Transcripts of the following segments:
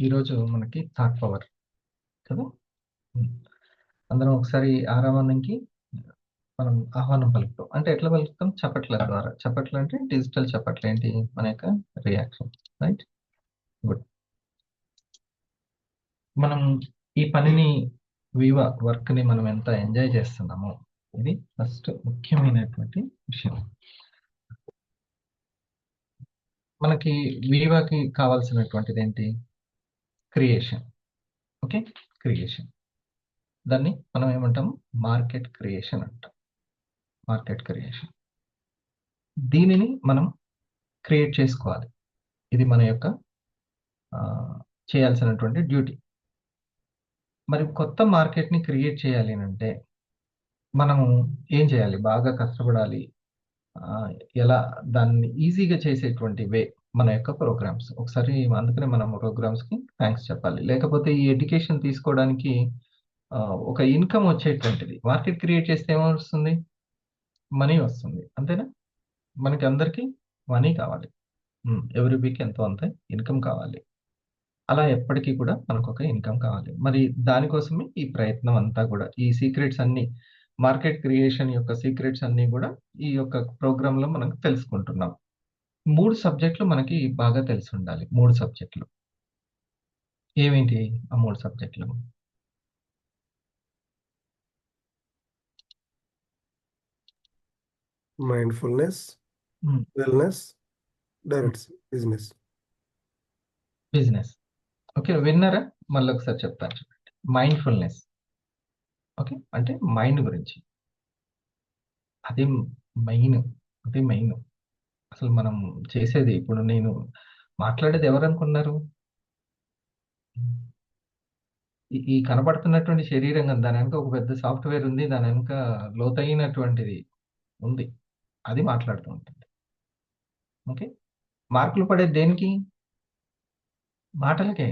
ఈరోజు మనకి thought power కదా. హ్మ్. అందరం ఒకసారి ఆరామణంకి మనం ఆహ్వానం పలుకుతాం. అంటే ఎట్లా పలుకుతాం? చప్పట్ల ద్వారా. చప్పట్లు అంటే డిజిటల్ చప్పట్లు ఏంటి? మన యొక్క రియాక్షన్. రైట్? గుడ్. మనం ఈ పనిని వర్క్‌ని మనం ఎంత ఎంజాయ్ చేస్తున్నామో ఇది ఫస్ట్ ముఖ్యమైనటువంటి విషయం. మనకి వివాకి కావాల్సినటువంటిదేంటి? క్రియేషన్. ఓకే. క్రియేషన్. దాన్ని మనం ఏమంటాము? మార్కెట్ క్రియేషన్ అంటాం. Market creation. దీనిని మనం క్రియేట్ చేసుకోవాలి. ఇది మన యొక్క చేయాల్సినటువంటి డ్యూటీ. మరి కొత్త మార్కెట్‌ని క్రియేట్ చేయాలి అనంటే, మనము ఏం చేయాలి? బాగా కష్టపడాలి. ఆహ్, ఎలా దాన్ని ఈజీగా చేసేటువంటి మన యొక్క ప్రోగ్రామ్స్. ఒకసారి అందుకనే మనం ప్రోగ్రామ్స్‌కి థాంక్స్ చెప్పాలి. లేకపోతే ఈ ఎడ్యుకేషన్ తీసుకోవడానికి ఒక ఇన్‌కమ్ వచ్చేటువంటిది. మార్కెట్ క్రియేట్ చేస్తే ఏమొస్తుంది? మనీ వస్తుంది. అంతేనా? మనకి అందరికి మనీ కావాలి. ఎవ్రీ వీక్ ఎంతో అంత ఇన్‌కమ్ కావాలి. అలా ఎప్పటికి కూడా మనకొక ఇన్‌కమ్ కావాలి. మరి దానికోసమే ఈ ప్రయత్నం అంతా గూడా. ఈ సీక్రెట్స్ అన్నీ మార్కెట్ క్రియేషన్ యొక్క సీక్రెట్స్ అన్నీ గూడా ఈ యొక్క ప్రోగ్రామ్‌లో మనం తెలుసుకుంటున్నాం. 3 సబ్జెక్టులు మనకి బాగా తెలిసుండాలి. 3 సబ్జెక్టులు. ఏవేంటి ఆ 3 సబ్జెక్టులు? మైండ్‌ఫుల్‌నెస్, హ్మ్. వెల్‌నెస్, హ్మ్. Direct business. బిజినెస్. ఓకే. విన్నారా? మళ్ళొకసారి చెప్తాను చూడండి. మైండ్‌ఫుల్‌నెస్. ఓకే. అంటే మైండ్ గురించి. అది మెయిన్. అది మెయిన్. అసలు మనం చేసేది ఇప్పుడు నేను మాట్లాడేది ఎవరనుకున్నారు? ఈ కనబడుతున్నటువంటి శరీరం గాని దాని వెనక ఒక పెద్ద సాఫ్ట్‌వేర్ ఉంది. దాని వెనక లోతైనటువంటిది ఉంది. అది మాట్లాడుతూ ఉంటుంది. ఓకే. మార్కులు పడేది దేనికి? మాటలకే.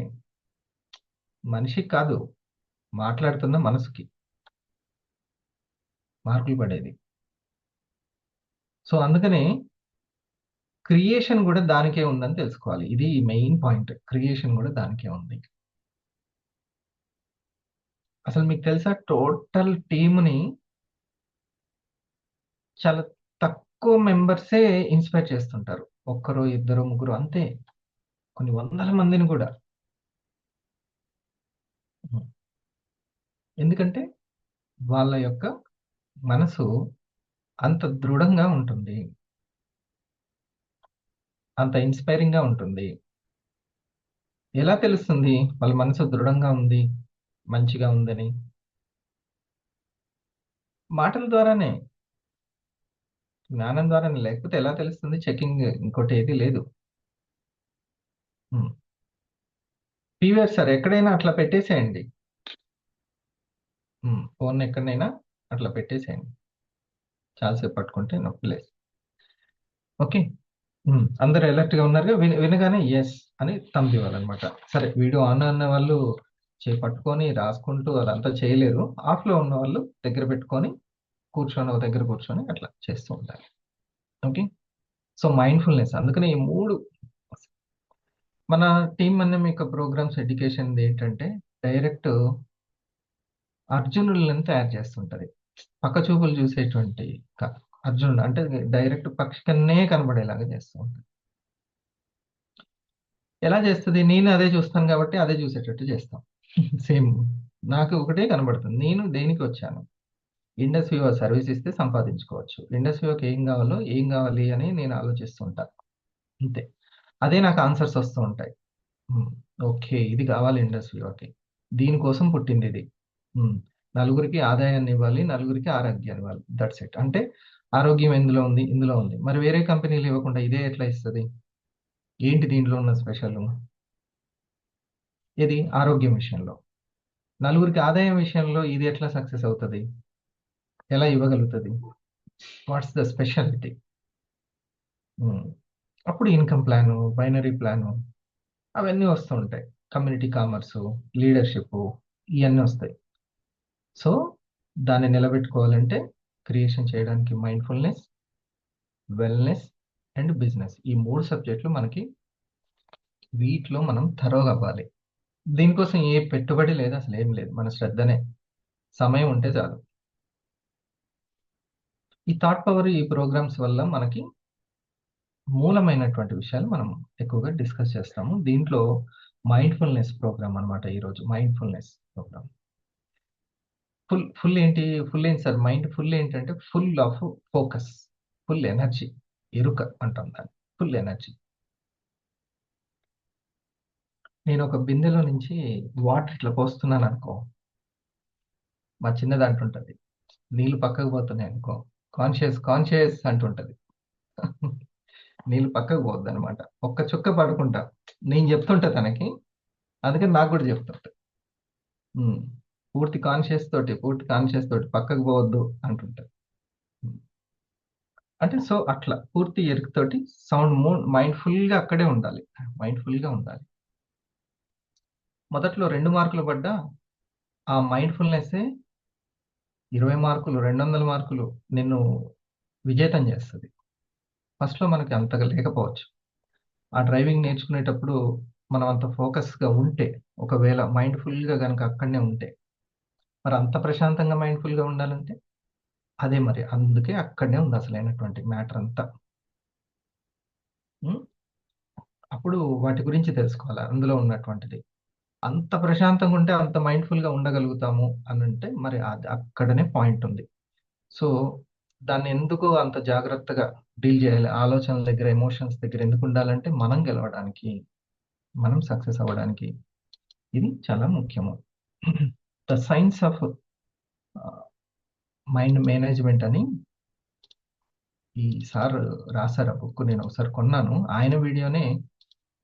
మనిషికి కాదు. మాట్లాడుతున్న మనసుకి మార్కులు పడేది. సో, అందుకనే క్రియేషన్ గూడా దానికే ఉందని తెలుసుకోవాలి. ఇది మెయిన్ పాయింట్. క్రియేషన్ గూడా దానికే ఉంది. అసలు మీకు తెలుసా టోటల్ టీమ్‌ని చాలా తక్కువ మెంబర్సే ఇన్‌స్పైర్ చేస్తుంటారు. ఒక్కరో, ఇద్దరో, ముగ్గురో అంతే. కొన్ని వందల మందిని గూడా. హ్మ్. ఎందుకంటే వాళ్ళ యొక్క మనసు అంత దృఢంగా ఉంటుంది. అంత ఇన్‌స్పైరింగ్‌గా ఉంటుంది. ఎలా తెలుస్తుంది వాళ్ళ మనసు దృఢంగా ఉంది, మంచిగా ఉందని? మాటల ద్వారానే, జ్ఞానం ద్వారానే. లేకపోతే ఎలా తెలుస్తుంది? చెకింగ్ ఇంకోటి ఏది లేదు. హ్మ్. పీవీఆర్ సార్ ఎక్కడైనా అట్లా పెట్టేసేయండి. ఫోన్ ఎక్కడనైనా అట్లా పెట్టేసేయండి. చాలా సేపు పట్టుకుంటే నొప్పి ఓకే. అందరూ అలర్ట్‌గా ఉన్నారుగా. వినగానే యెస్ అని థంబ్ ఇవ్వాలన్నమాట. సరే వీడియో ఆన్ అన్న వాళ్ళు పట్టుకొని రాసుకుంటూ అదంతా చేయలేరు. ఆఫ్‌లో ఉన్నవాళ్ళు దగ్గర పెట్టుకొని కూర్చొని ఒక దగ్గర కూర్చొని అట్లా చేస్తూ ఉండాలి. ఓకే. సో, మైండ్‌ఫుల్‌నెస్ అందుకనే ఈ 3 మన టీమ్ అన్నం యొక్క ప్రోగ్రామ్స్ ఎడ్యుకేషన్‌ది ఏంటంటే డైరెక్ట్ అర్జునులను తయారు చేస్తుంటది. పక్క చూపులు చూసేటువంటి కాదు. అర్జునుడు అంటే డైరెక్ట్ పక్షి కన్నే కనబడేలాగా చేస్తూ ఉంటది. ఎలా చేస్తది? నేను అదే చూస్తాను కాబట్టి అదే చూసేటట్టు చేస్తాం. సేమ్. నాకు ఒకటే కనబడుతుంది. నేను దేనికొచ్చాను? ఇండస్ వివో సర్విస్ ఇస్తే సంపాదించుకోవచ్చు. ఇండస్ వివోకి ఏం గావాలో, ఏం గావాలి అని నేను ఆలోచిస్తూ ఉంటా. అంతే. అదే నాకు ఆన్సర్స్ వస్తూ ఉంటాయి. హ్మ్. ఓకే. ఇది కావాలి ఇండస్ వివోకి. దీనికోసం పుట్టిందిది. హ్మ్. నలుగురికి ఆదాయాన్నివ్వాలి, నలుగురికి ఆరోగ్యాన్నివ్వాలి. That's it. అంటే ఆరోగ్యం ఎందులో ఉంది? ఇందులో ఉంది. మరి వేరే కంపెనీలు ఇవ్వకుండా ఇదే ఎట్లా ఇస్తది? ఏంటి దీంట్లో ఉన్న స్పెషలు? ఏది? ఆరోగ్యం విషయంలో. నలుగురికి ఆదాయం విషయంలో ఇది ఎట్లా సక్సెస్ అవుతది? ఎలా ఇవ్వగలుగుతది? What's the speciality? హ్మ్. అప్పుడు ఇన్‌కమ్ ప్లాను, బైనరీ ప్లాను అవన్నీ వస్తూ ఉంటాయి. కమ్యూనిటీ కామర్సు, లీడర్‌షిప్పు ఇయన్నీ వస్తాయి. సో, దాన్ని నిలబెట్టుకోవాలంటే క్రియేషన్ చేయడానికి మైండ్‌ఫుల్‌నెస్, వెల్‌నెస్ అండ్ బిజినెస్. ఈ 3 సబ్జెక్టులు మనకి వీటిలో మనం థరోగా అవ్వాలి. దీనికోసం ఏ పెట్టుబడి లేదు, అసలు ఏం లేదు. మన శ్రద్ధనే, సమయం ఉంటే చాలు. ఈ థాట్ పవర్, ఈ ప్రోగ్రామ్స్ వల్ల మనకి మూలమైనటువంటి విషయాలు మనం ఎక్కువగా డిస్కస్ చేస్తాము. దీంట్లో మైండ్‌ఫుల్‌నెస్ ప్రోగ్రామ్ అన్నమాట ఈరోజు. Mindfulness programme. ఫుల్ ఫుల్ ఏంటి? ఫుల్ ఏంటి సార్? మైండ్ ఫుల్ ఏంటంటే full of focus, full energy, ఎరుక అంటాం దాన్ని. Full energy. నేను ఒక బిందెలో నుంచి వాటర్ ఇట్లా పోస్తున్నాననుకో, మా చిన్నది అంటుంటది. నీళ్ళు పక్కకు పోతున్నాయనుకో, కాన్షియస్ కాన్షియస్ అంటుంటది. నీళ్ళు పక్కకు పోద్దనమాట. ఒక్క చుక్క పడకుండా నేను చెప్తుంటా తనకి. అందుకని నాకు గూడా చెప్తుంటది. హ్మ్. పూర్తి కాన్షియస్ తోటి పక్కకు పోవద్దు అంటుంటది. హ్మ్. అంటే సో, అట్లా పూర్తి ఎరుకతోటి సౌండ్ మైండ్‌ఫుల్‌గా అక్కడే ఉండాలి. మైండ్‌ఫుల్‌గా ఉండాలి. మొదట్లో 2 మార్కులు పడ్డా, ఆ మైండ్‌ఫుల్‌నెస్సే 20 మార్కులు, 200 మార్కులు నిన్ను విజేతం చేస్తది. ఫస్ట్‌లో మనకి అంతగా లేకపోవచ్చు. ఆ డ్రైవింగ్ నేర్చుకునేటప్పుడు మనం అంత ఫోకస్‌గా ఉంటే, ఒకవేళ మైండ్‌ఫుల్‌గా గనక అక్కడనే ఉంటే, మరి అంత ప్రశాంతంగా మైండ్‌ఫుల్‌గా ఉండాలంటే, అదే మరి. అందుకే అక్కడనే ఉంది అసలైనటువంటి మ్యాటర్ అంతా. హ్మ్. అప్పుడు వాటి గురించి తెలుసుకోవాలి అందులో ఉన్నటువంటిది. అంత ప్రశాంతంగా ఉంటే అంత మైండ్‌ఫుల్‌గా ఉండగలుగుతాము అనంటే మరి అది అక్కడనే పాయింట్ ఉంది. సో, దాన్నెందుకు అంత జాగ్రత్తగా డీల్ జేయాలి? ఆలోచనల దగ్గర, ఎమోషన్స్ దగ్గర ఎందుకుండాలంటే మనం గెలవడానికి, మనం సక్సెస్ అవ్వడానికి. ఇది చాలా ముఖ్యము. ద సైన్స్ ఆఫ్ ఆహ్, మైండ్ మేనేజ్‌మెంట్ అని ఈ సార్ రాసారు ఆ బుక్. నేను ఒకసారి కొన్నాను. ఆయన వీడియోనే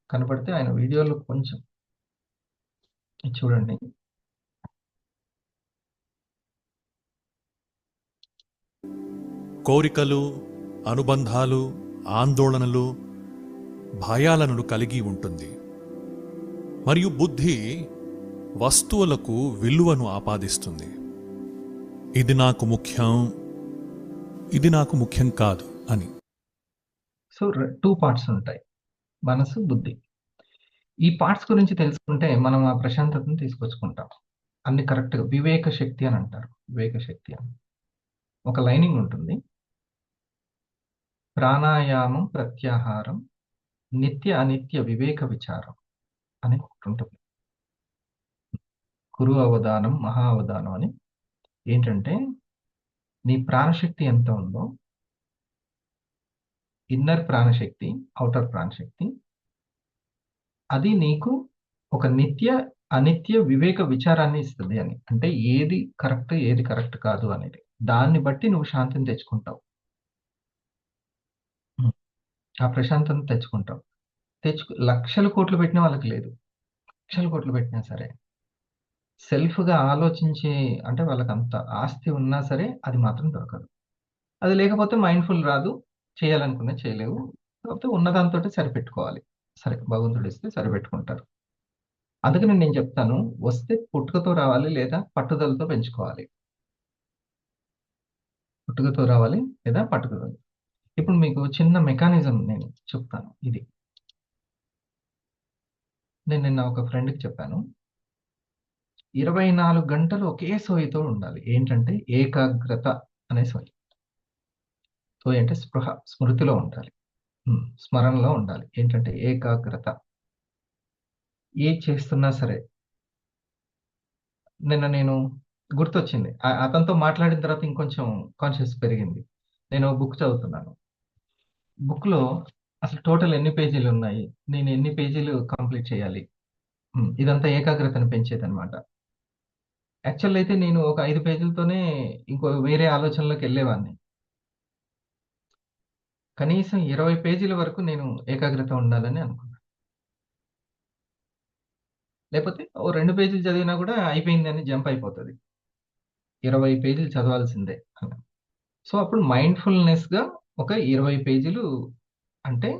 కనపడితే ఆయన వీడియోలో కొంచెం ఇది చూడండి. కోరికలు, అనుబంధాలు, ఆందోళనలు, భయాలను కలిగి ఉంటుంది. మరియు బుద్ధి వస్తువులకు విలువను ఆపాదిస్తుంది. ఇది నాకు ముఖ్యం, ఇది నాకు ముఖ్యం కాదు అని. సో, 2 పార్ట్స్ ఉంటాయి. మనసు, బుద్ధి. ఈ పార్ట్స్ గురించి తెలుసుకుంటే మనం ఆ ప్రశాంతతను తీసుకొచ్చుకుంటాం. అన్ని కరెక్ట్‌గా వివేక శక్తి అని అంటారు. వివేక శక్తి అని. ఒక లైనింగ్ ఉంటుంది. ప్రాణాయామం, ప్రత్యాహారం, నిత్య అనిత్య వివేక విచారం అని ఒకటుంటుంది. గురు అవధానం, మహా అవధానం అని. ఏంటంటే నీ ప్రాణశక్తి ఎంత ఉందో, ఇన్నర్ ప్రాణశక్తి, ఔటర్ ప్రాణశక్తి, అది నీకు ఒక నిత్య, అనిత్య వివేక విచారాన్ని ఇస్తది అని. అంటే ఏది కరెక్ట్, ఏది కరెక్ట్ కాదు అనేది. దాన్ని బట్టి నువ్వు శాంతిని తెచ్చుకుంటావు. హ్మ్. ఆ ప్రశాంతతను తెచ్చుకుంటావు. లక్షల కోట్లు పెట్టిన వాళ్ళకి లేదు. లక్షల కోట్లు పెట్టినా సరే, సెల్ఫ్‌గా ఆలోచించి అంటే వాళ్ళకంత ఆస్తి ఉన్నా సరే, అది మాత్రం దొరకదు. అది లేకపోతే మైండ్‌ఫుల్ రాదు. చేయాలనుకున్నది చేయలేవు. కాకపోతే ఉన్నదాంతోటే సరిపెట్టుకోవాలి. సరే, భగవంతుడిస్తే సరిపెట్టుకుంటారు. అందుకనే నేను చెప్తాను, వస్తే పుట్టుకతో రావాలి లేదా పట్టుదలతో పెంచుకోవాలి. పుట్టుకతో రావాలి లేదా పట్టుదల. ఇప్పుడు మీకు చిన్న మెకానిజం నేను చెప్తాను ఇది. నేను నిన్న ఒక ఫ్రెండ్‌కి చెప్పాను. 24 గంటలు ఒకే సోయితో ఉండాలి. ఏంటంటే ఏకాగ్రత అనే సోయి. సోయి అంటే స్పృహ, స్మృతిలో ఉండాలి. స్మరణలో ఉండాలి. ఏంటంటే ఏకాగ్రత. ఏది చేస్తున్నా సరే. నిన్న నేను గుర్తొచ్చింది. అతనితో మాట్లాడిన తర్వాత ఇంకొంచెం కాన్షియస్ పెరిగింది. నేను బుక్ చదువుతున్నాను. బుక్‌లో అసలు టోటల్ ఎన్ని పేజీలున్నాయి? నేను ఎన్ని పేజీలు కంప్లీట్ చేయాలి? ఇదంతా ఏకాగ్రతను పెంచేదనమాట. యాక్చువల్ అయితే నేను ఒక 5 పేజీలతోనే ఇంకో వేరే ఆలోచనలోకెళ్ళేవాడిని. కనీసం 20 పేజీల వరకు నేను ఏకాగ్రత ఉండాలని అనుకున్నా. లేపోతే ఓ 2 పేజీలు చదివినా గూడా అయిపోయిందని జంప్ అయిపోతది. 20 పేజీలు చదవాల్సిందే అని. సో, అప్పుడు మైండ్‌ఫుల్‌నెస్‌గా ఒక 20 పేజీలు అంటే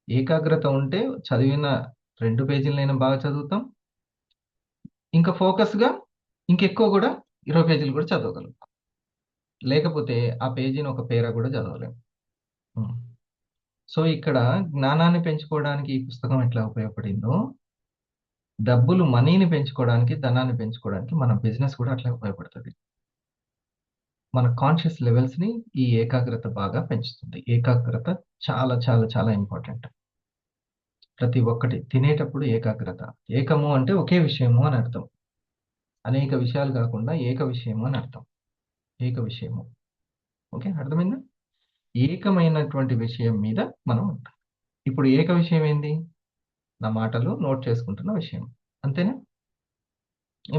ఏకాగ్రత ఉంటే చదివిన 2 పేజీలనైనా బాగా చదువుతాం. ఇంకా ఫోకస్‌గా ఇంకెక్కువ గూడా 20 పేజీలు గూడా చదవగలుగుతాం. లేకపోతే ఆ పేజీని ఒక పేరా గూడా చదవలేం. హ్మ్. సో, ఇక్కడ జ్ఞానాన్ని పెంచుకోవడానికి ఈ పుస్తకం ఎట్లా ఉపయోగపడిందో, మనీని పెంచుకోవడానికి, ధనాన్ని పెంచుకోవడానికి మన బిజినెస్ కూడా అట్లే ఉపయోగపడుతుంది. మన కాన్షియస్ లెవెల్స్ని ఈ ఏకాగ్రత బాగా పెంచుతుంది. ఏకాగ్రత చాలా చాలా చాలా ఇంపార్టెంట్. ప్రతి ఒక్కటి తినేటప్పుడు ఏకాగ్రత. ఏకము అంటే ఒకే విషయము అని అర్థం. అనేక విషయాలు కాకుండా ఏక విషయము అని అర్థం. ఏక విషయము. ఓకే, అర్థమైందా? ఏకమైనటువంటి విషయం మీద మనం ఉంటాం. ఇప్పుడు ఏక విషయం ఏంది? నా మాటలు నోట్ చేసుకుంటున్న విషయం. అంతేనా?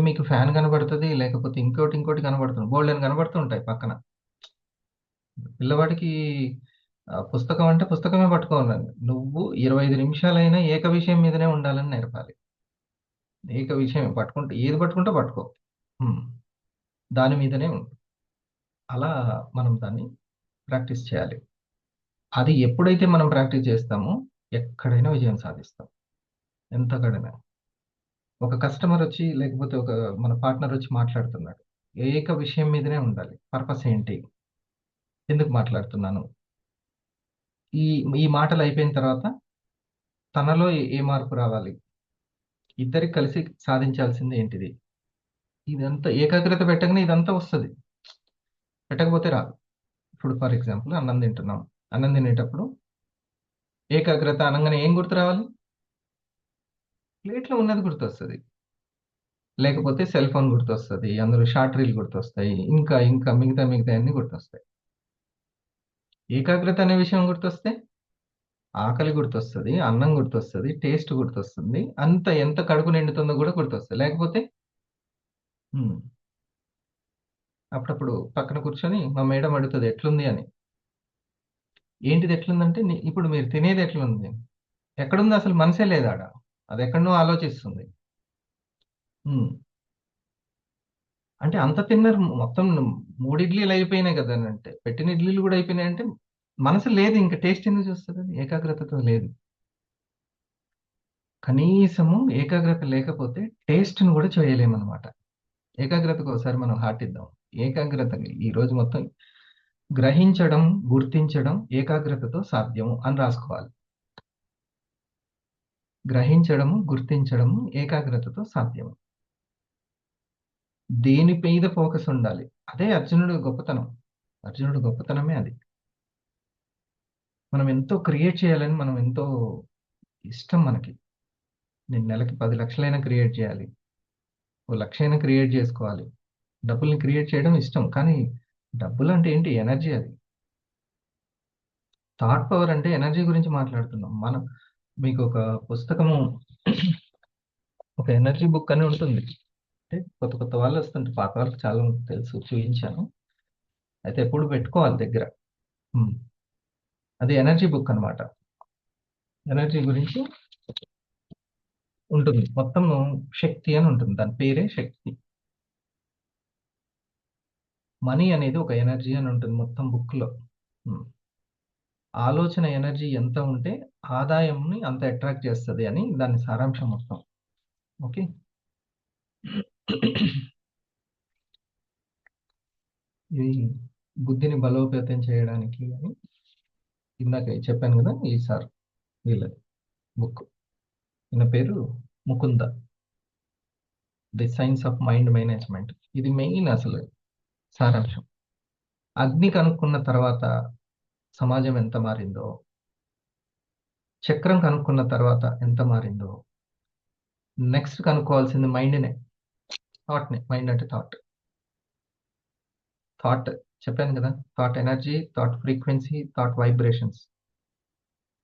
మీకు ఫ్యాన్ కనబడుతుంది, లేకపోతే ఇంకోటి ఇంకోటి కనబడుతుంది, బోల్డెన్ కనబడుతూ ఉంటాయి పక్కన. పిల్లవాడికి పుస్తకం అంటే పుస్తకమే పట్టుకోవాలండి. నువ్వు 25 నిమిషాలైనా ఏక విషయం మీదనే ఉండాలని నేర్పాలి. ఏక విషయం పట్టుకుంటే ఏది పట్టుకుంటే పట్టుకో. హ్మ్. దాని మీదనే ఉండు. అలా మనం దాన్ని ప్రాక్టీస్ చేయాలి. అది ఎప్పుడైతే మనం ప్రాక్టీస్ చేస్తామో ఎక్కడైనా విజయం సాధిస్తాం. ఎంత కడినా. ఒక కస్టమర్ వచ్చి, లేకపోతే ఒక మన పార్ట్నర్ వచ్చి మాట్లాడుతున్నాడు. ఏక విషయం మీదనే ఉండాలి. పర్పస్ ఏంటి? ఎందుకు మాట్లాడుతున్నాను? ఈ ఈ మాటలు అయిపోయిన తర్వాత తనలో ఏ మార్పు రావాలి? ఇద్దరికి కలిసి సాధించాల్సింది ఏంటిది? ఇదంతా ఏకాగ్రత పెట్టగానే ఇదంతా వస్తది. పెట్టకపోతే రాదు. ఇప్పుడు ఫర్ ఎగ్జాంపుల్ అన్నం తింటున్నాం. అన్నం తినేటప్పుడు ఏకాగ్రత అనంగానే ఏం గుర్తు రావాలి? ప్లేట్‌లో ఉన్నది గుర్తొస్తది. లేకపోతే సెల్ ఫోన్ గుర్తొస్తది. అందులో షార్ట్ రీల్ గుర్తొస్తాయి. ఇంకా మిగతాయన్నీ గుర్తొస్తాయి. ఏకాగ్రత అనే విషయం గుర్తొస్తే ఆకలి గుర్తొస్తది, అన్నం గుర్తొస్తది, టేస్ట్ గుర్తొస్తుంది. ఎంత కడుపు నిండుతుందో గూడా గుర్తొస్తది. లేకపోతే హ్మ్. అప్పుడప్పుడు పక్కన కూర్చొని మా మేడమ్ అడుగుతది ఎట్లుంది అని. ఏంటిది ఎట్లుందంటే ఇప్పుడు మీరు తినేది ఎట్లుంది? ఎక్కడుంది అసలు మనసే లేదాడ. అదెక్కడనో ఆలోచిస్తుంది. హ్మ్. అంటే అంత తిన్నారు మొత్తం 3 ఇడ్లీలు అయిపోయినాయి కదనంటే. పెట్టిన ఇడ్లీలు గూడా అయిపోయినాయంటే మనసు లేదు. ఇంక టేస్ట్ ఎందుకు చూస్తదది? ఏకాగ్రతతో లేదు. కనీసము ఏకాగ్రత లేకపోతే టేస్ట్‌ని గూడా చేయలేమనమాట. ఏకాగ్రతకు ఒకసారి మనం హార్ట్ ఇద్దాం. ఏకాగ్రతని ఈరోజు మొత్తం గ్రహించడం, గుర్తించడం ఏకాగ్రతతో సాధ్యము అని రాసుకోవాలి. గ్రహించడము, గుర్తించడము ఏకాగ్రతతో సాధ్యము. దేని మీద ఫోకస్ ఉండాలి. అదే అర్జునుడి గొప్పతనం. అర్జునుడి గొప్పతనమే అది. మనం ఎంతో క్రియేట్ చేయాలని మనం ఎంతో ఇష్టం మనకి. నేను నెలకి 10 లక్షలైనా క్రియేట్ చేయాలి. ఓ లక్షైనా క్రియేట్ చేసుకోవాలి. డబ్బుల్ని క్రియేట్ చేయడం ఇష్టం. కానీ డబ్బులంటే ఏంటి? ఎనర్జీ అది. థాట్ పవర్ అంటే ఎనర్జీ గురించి మాట్లాడుతున్నాం. మీకు ఒక పుస్తకము ఒక ఎనర్జీ బుక్ అని ఉంటుంది. అంటే కొత్త కొత్త వాళ్ళు వస్తుంటారు. పాత వాళ్ళకి చాలా మందికి తెలుసు. చూయించాను. అయితే ఎప్పుడు పెట్టుకోవాలి దగ్గర. హ్మ్. అది ఎనర్జీ బుక్ అనమాట. ఎనర్జీ గురించి ఉంటుంది. మొత్తము శక్తి అని ఉంటుంది. దాని పేరే శక్తి. మనీ అనేది ఒక ఎనర్జీ అని ఉంటుంది మొత్తం బుక్‌లో. హ్మ్. ఆలోచన ఎనర్జీ ఎంత ఉంటే ఆదాయంని అంత అట్రాక్ట్ చేస్తది అని దాని సారాంశం మొత్తం. ఓకే. ఇది బుద్ధిని బలోపేతం చేయడానికి అని ఇందాక చెప్పాను గదా! ఈ సార్ వీళ్ళది బుక్. ఈయన పేరు Mukunda. 'The science of mind management'. ఇది మెయిన్ అసలు సారాంశం. అగ్ని కనుక్కున్న తర్వాత సమాజం ఎంత మారిందో, చక్రం కనుక్కున్న తర్వాత ఎంత మారిందో, నెక్స్ట్ కనుక్కోవాల్సింది మైండ్‌నే. థాట్‌ని. మైండ్ అంటే థాట్. థాట్ చెప్పాను గదా! Thought energy, thought frequency, thought vibrations.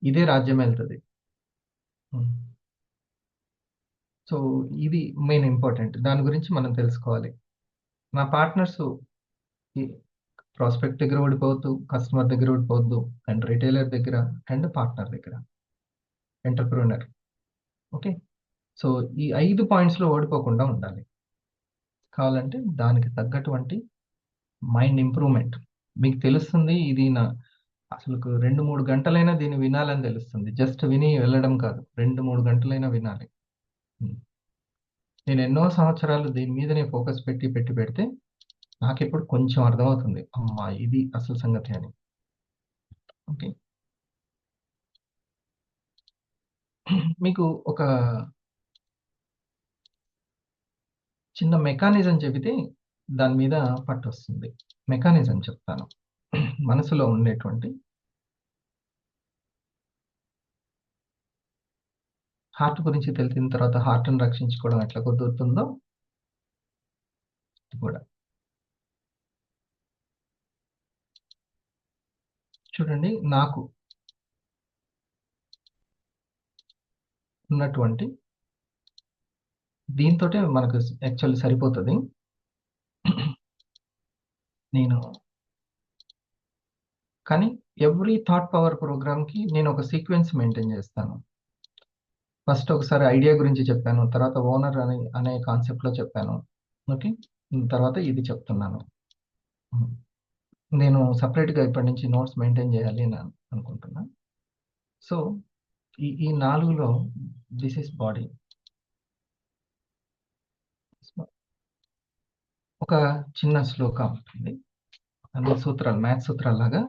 ఇదే రాజ్యమేలుతది. హ్మ్. సో, ఇది మెయిన్ ఇంపార్టెంట్. దాని గురించి మనం తెలుసుకోవాలి. నా పార్ట్నర్సు ఈ ప్రాస్పెక్ట్ దగ్గర ఓడిపోవద్దు, కస్టమర్ దగ్గర ఓడిపోవద్దు, అండ్ రిటైలర్ దగ్గర, అండ్ పార్ట్నర్ దగ్గర. ఎంటర్‌ప్రెన్యూర్. ఓకే. సో, ఈ 5 పాయింట్స్‌లో ఓడిపోకుండా ఉండాలి. కావాలంటే దానికి తగ్గటువంటి మైండ్ ఇంప్రూవ్‌మెంట్. మీకు తెలుస్తుంది ఇది అసలుకు 2, 3 గంటలైనా దీన్ని వినాలని తెలుస్తుంది. జస్ట్ విని వెళ్ళడం కాదు. 2, 3 గంటలైనా వినాలి. హ్మ్. నేను ఎన్నో సంవత్సరాలు దీని మీదనే ఫోకస్ పెడితే నాకిప్పుడు కొంచెం అర్థమవుతుంది. అమ్మా! ఇది అసలు సంగతి అని. ఓకే. మీకు ఒక చిన్న మెకానిజం చెబితే దాని మీద పట్టొస్తుంది. మెకానిజం చెప్తాను. మనసులో ఉండేటువంటి హార్ట్ గురించి తెలిసిన తర్వాత హార్ట్‌ని రక్షించుకోవడం ఎట్లా కుదురుతుందో ఇది కూడా. చూడండి, నాకు ఉన్నటువంటి దీంతోటే మనకు యాక్చువల్లీ సరిపోతది. నేను కానీ ఎవ్రీ థాట్ పవర్ ప్రోగ్రామ్‌కి నేను ఒక సీక్వెన్స్ మెయింటైన్ చేస్తాను. ఫస్ట్ ఒకసారి ఐడియా గురించి చెప్పాను. తర్వాత ఓనర్ అనే కాన్సెప్ట్‌లో చెప్పాను. ఓకే. తర్వాత ఇది చెప్తున్నాను. హ్మ్. నేను సెపరేట్‌గా ఇప్పటి నుంచి నోట్స్ మెయింటైన్ చేయాలి అని అనుకుంటున్నా. సో, ఈ 4లో దిస్ ఈస్ బాడీ. ఒక చిన్న శ్లోకం ఉంటుంది. అన్ని సూత్రాలు, మ్యాథ్స్ సూత్రాల్లాగా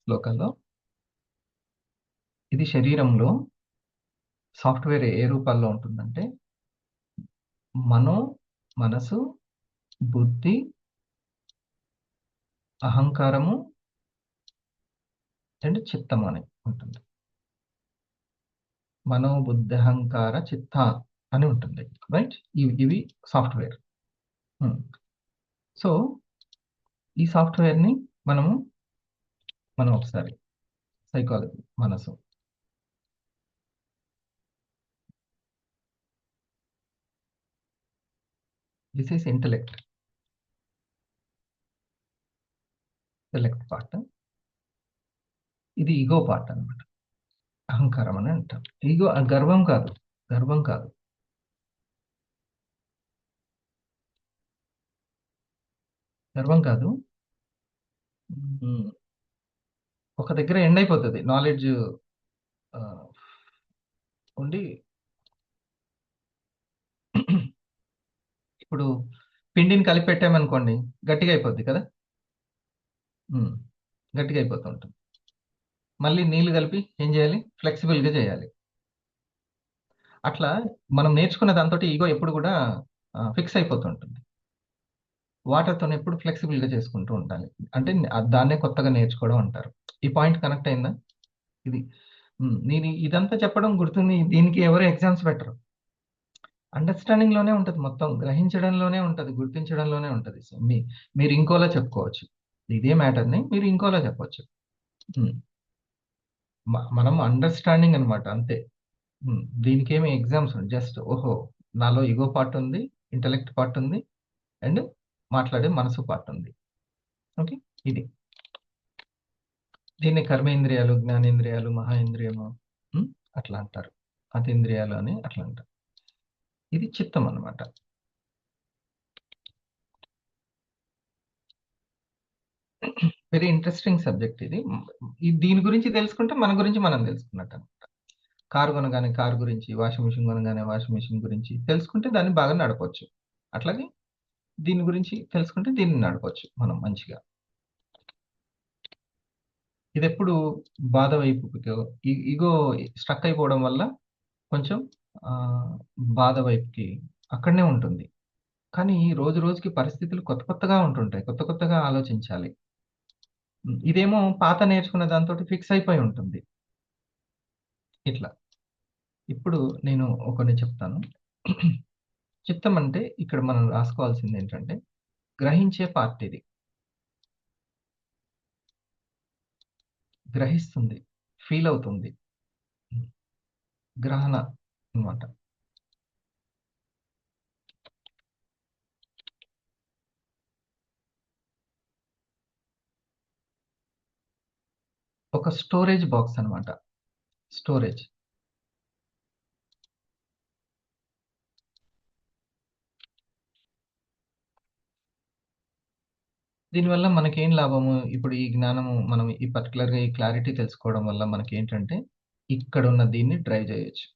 శ్లోకాల్లో ఇది శరీరంలో సాఫ్ట్‌వేర్ ఏ రూపాల్లో ఉంటుందంటే మనో, మనసు, బుద్ధి, అహంకారము అండ్ చిత్తము అని ఉంటుంది. మనో, బుద్ధి, అహంకార, చిత్త అని ఉంటుంది. రైట్? ఇవి సాఫ్ట్‌వేర్. హ్మ్. సో, ఈ సాఫ్ట్‌వేర్‌ని మనం ఒకసారి సైకాలజీ, మనసు. This is intellect. Intellect part. ఇది ఇగో పార్ట్ అన్నమాట. అహంకారం అని అంటాం. ఇగో గర్వం కాదు. గర్వం కాదు. గర్వం కాదు. హ్మ్. ఒక దగ్గర ఎండ్ అయిపోతది. నాలెడ్జ్ ఆహ్, ఉండి ఇప్పుడు పిండిని కలిపి పెట్టామనుకోండి, గట్టిగా అయిపోద్ది కదా! హ్మ్. గట్టిగా అయిపోతూ ఉంటుంది. మళ్ళీ నీళ్లు కలిపి ఏం చేయాలి? ఫ్లెక్సిబుల్‌గా చేయాలి. అట్లా మనం నేర్చుకున్న దాంతోటి ఇగో ఎప్పుడు కూడా ఫిక్స్ అయిపోతూ ఉంటుంది. వాటర్‌తోని ఎప్పుడు ఫ్లెక్సిబుల్‌గా చేసుకుంటూ ఉండాలి. అంటే దాన్నే కొత్తగా నేర్చుకోవడం అంటారు. ఈ పాయింట్ కనెక్ట్ అయిందా? ఇది. నేను ఇదంతా చెప్పడం గుర్తుంది. దీనికి ఎవరు ఎగ్జామ్స్ పెట్టరు. అండర్‌స్టాండింగ్‌లోనే ఉంటది మొత్తం. గ్రహించడంలోనే ఉంటది. గుర్తించడంలోనే ఉంటది. సో, మీరు ఇంకోలా చెప్పుకోవచ్చు. ఇదే మ్యాటర్‌ని మీరు ఇంకోలా చెప్పొచ్చు. హ్మ్. మనం అండర్‌స్టాండింగ్ అన్నమాట అంతే. దీనికేమి ఎగ్జామ్స్ జస్ట్ ఓహో! నాలో ఇగో పార్ట్ ఉంది. ఇంటెలెక్ట్ పార్ట్ ఉంది. అండ్ మాట్లాడే మనసు పార్ట్ ఉంది. ఓకే. ఇది. దీన్ని కర్మేంద్రియాలు, జ్ఞానేంద్రియాలు, మహేంద్రియము హ్మ్. అట్లా అంటారు. అతీంద్రియాలు అని అట్లా అంటారు. ఇది చిత్తం అన్నమాట. వెరీ ఇంట్రెస్టింగ్ సబ్జెక్ట్ ఇది. దీని గురించి తెలుసుకుంటే మన గురించి మనం తెలుసుకున్నట్టన్నమాట. కారు కొనగానే కారు గురించి, వాషింగ్ మెషిన్ కొనగానే వాషింగ్ మెషిన్ గురించి తెలుసుకుంటే దాన్ని బాగా నడపొచ్చు. అట్లాగే దీని గురించి తెలుసుకుంటే దీన్ని నడపొచ్చు మనం మంచిగా. ఇదెప్పుడు బాధ వైపుకో ఇగో స్ట్రక్ అయిపోవడం వల్ల కొంచెం ఆహ్, బాధ వైపుకి అక్కడనే ఉంటుంది. కానీ రోజు రోజుకి పరిస్థితులు కొత్త కొత్తగా ఉంటుంటాయి. కొత్త కొత్తగా ఆలోచించాలి. ఇదేమో పాత నేర్చుకున్న దాంతోటి ఫిక్స్ అయిపోయి ఉంటుంది. ఇట్లా. ఇప్పుడు నేను కొన్ని చెప్తాను. చిత్తం అంటే ఇక్కడ మనం రాసుకోవాల్సిందేంటంటే గ్రహించే పార్ట్ ఇది. గ్రహిస్తుంది. ఫీల్ అవుతుంది. హ్మ్. గ్రహణ అన్నమాట. ఒక స్టోరేజ్ బాక్స్ అన్నమాట. స్టోరేజ్. దీనివల్ల మనకేం లాభము? ఇప్పుడు ఈ జ్ఞానము మనం ఈ పర్టిక్యులర్‌గా ఈ క్లారిటీ తెలుసుకోవడం వల్ల మనకేంటంటే, ఇక్కడున్న దీన్ని డ్రైవ్ జేయొచ్చు.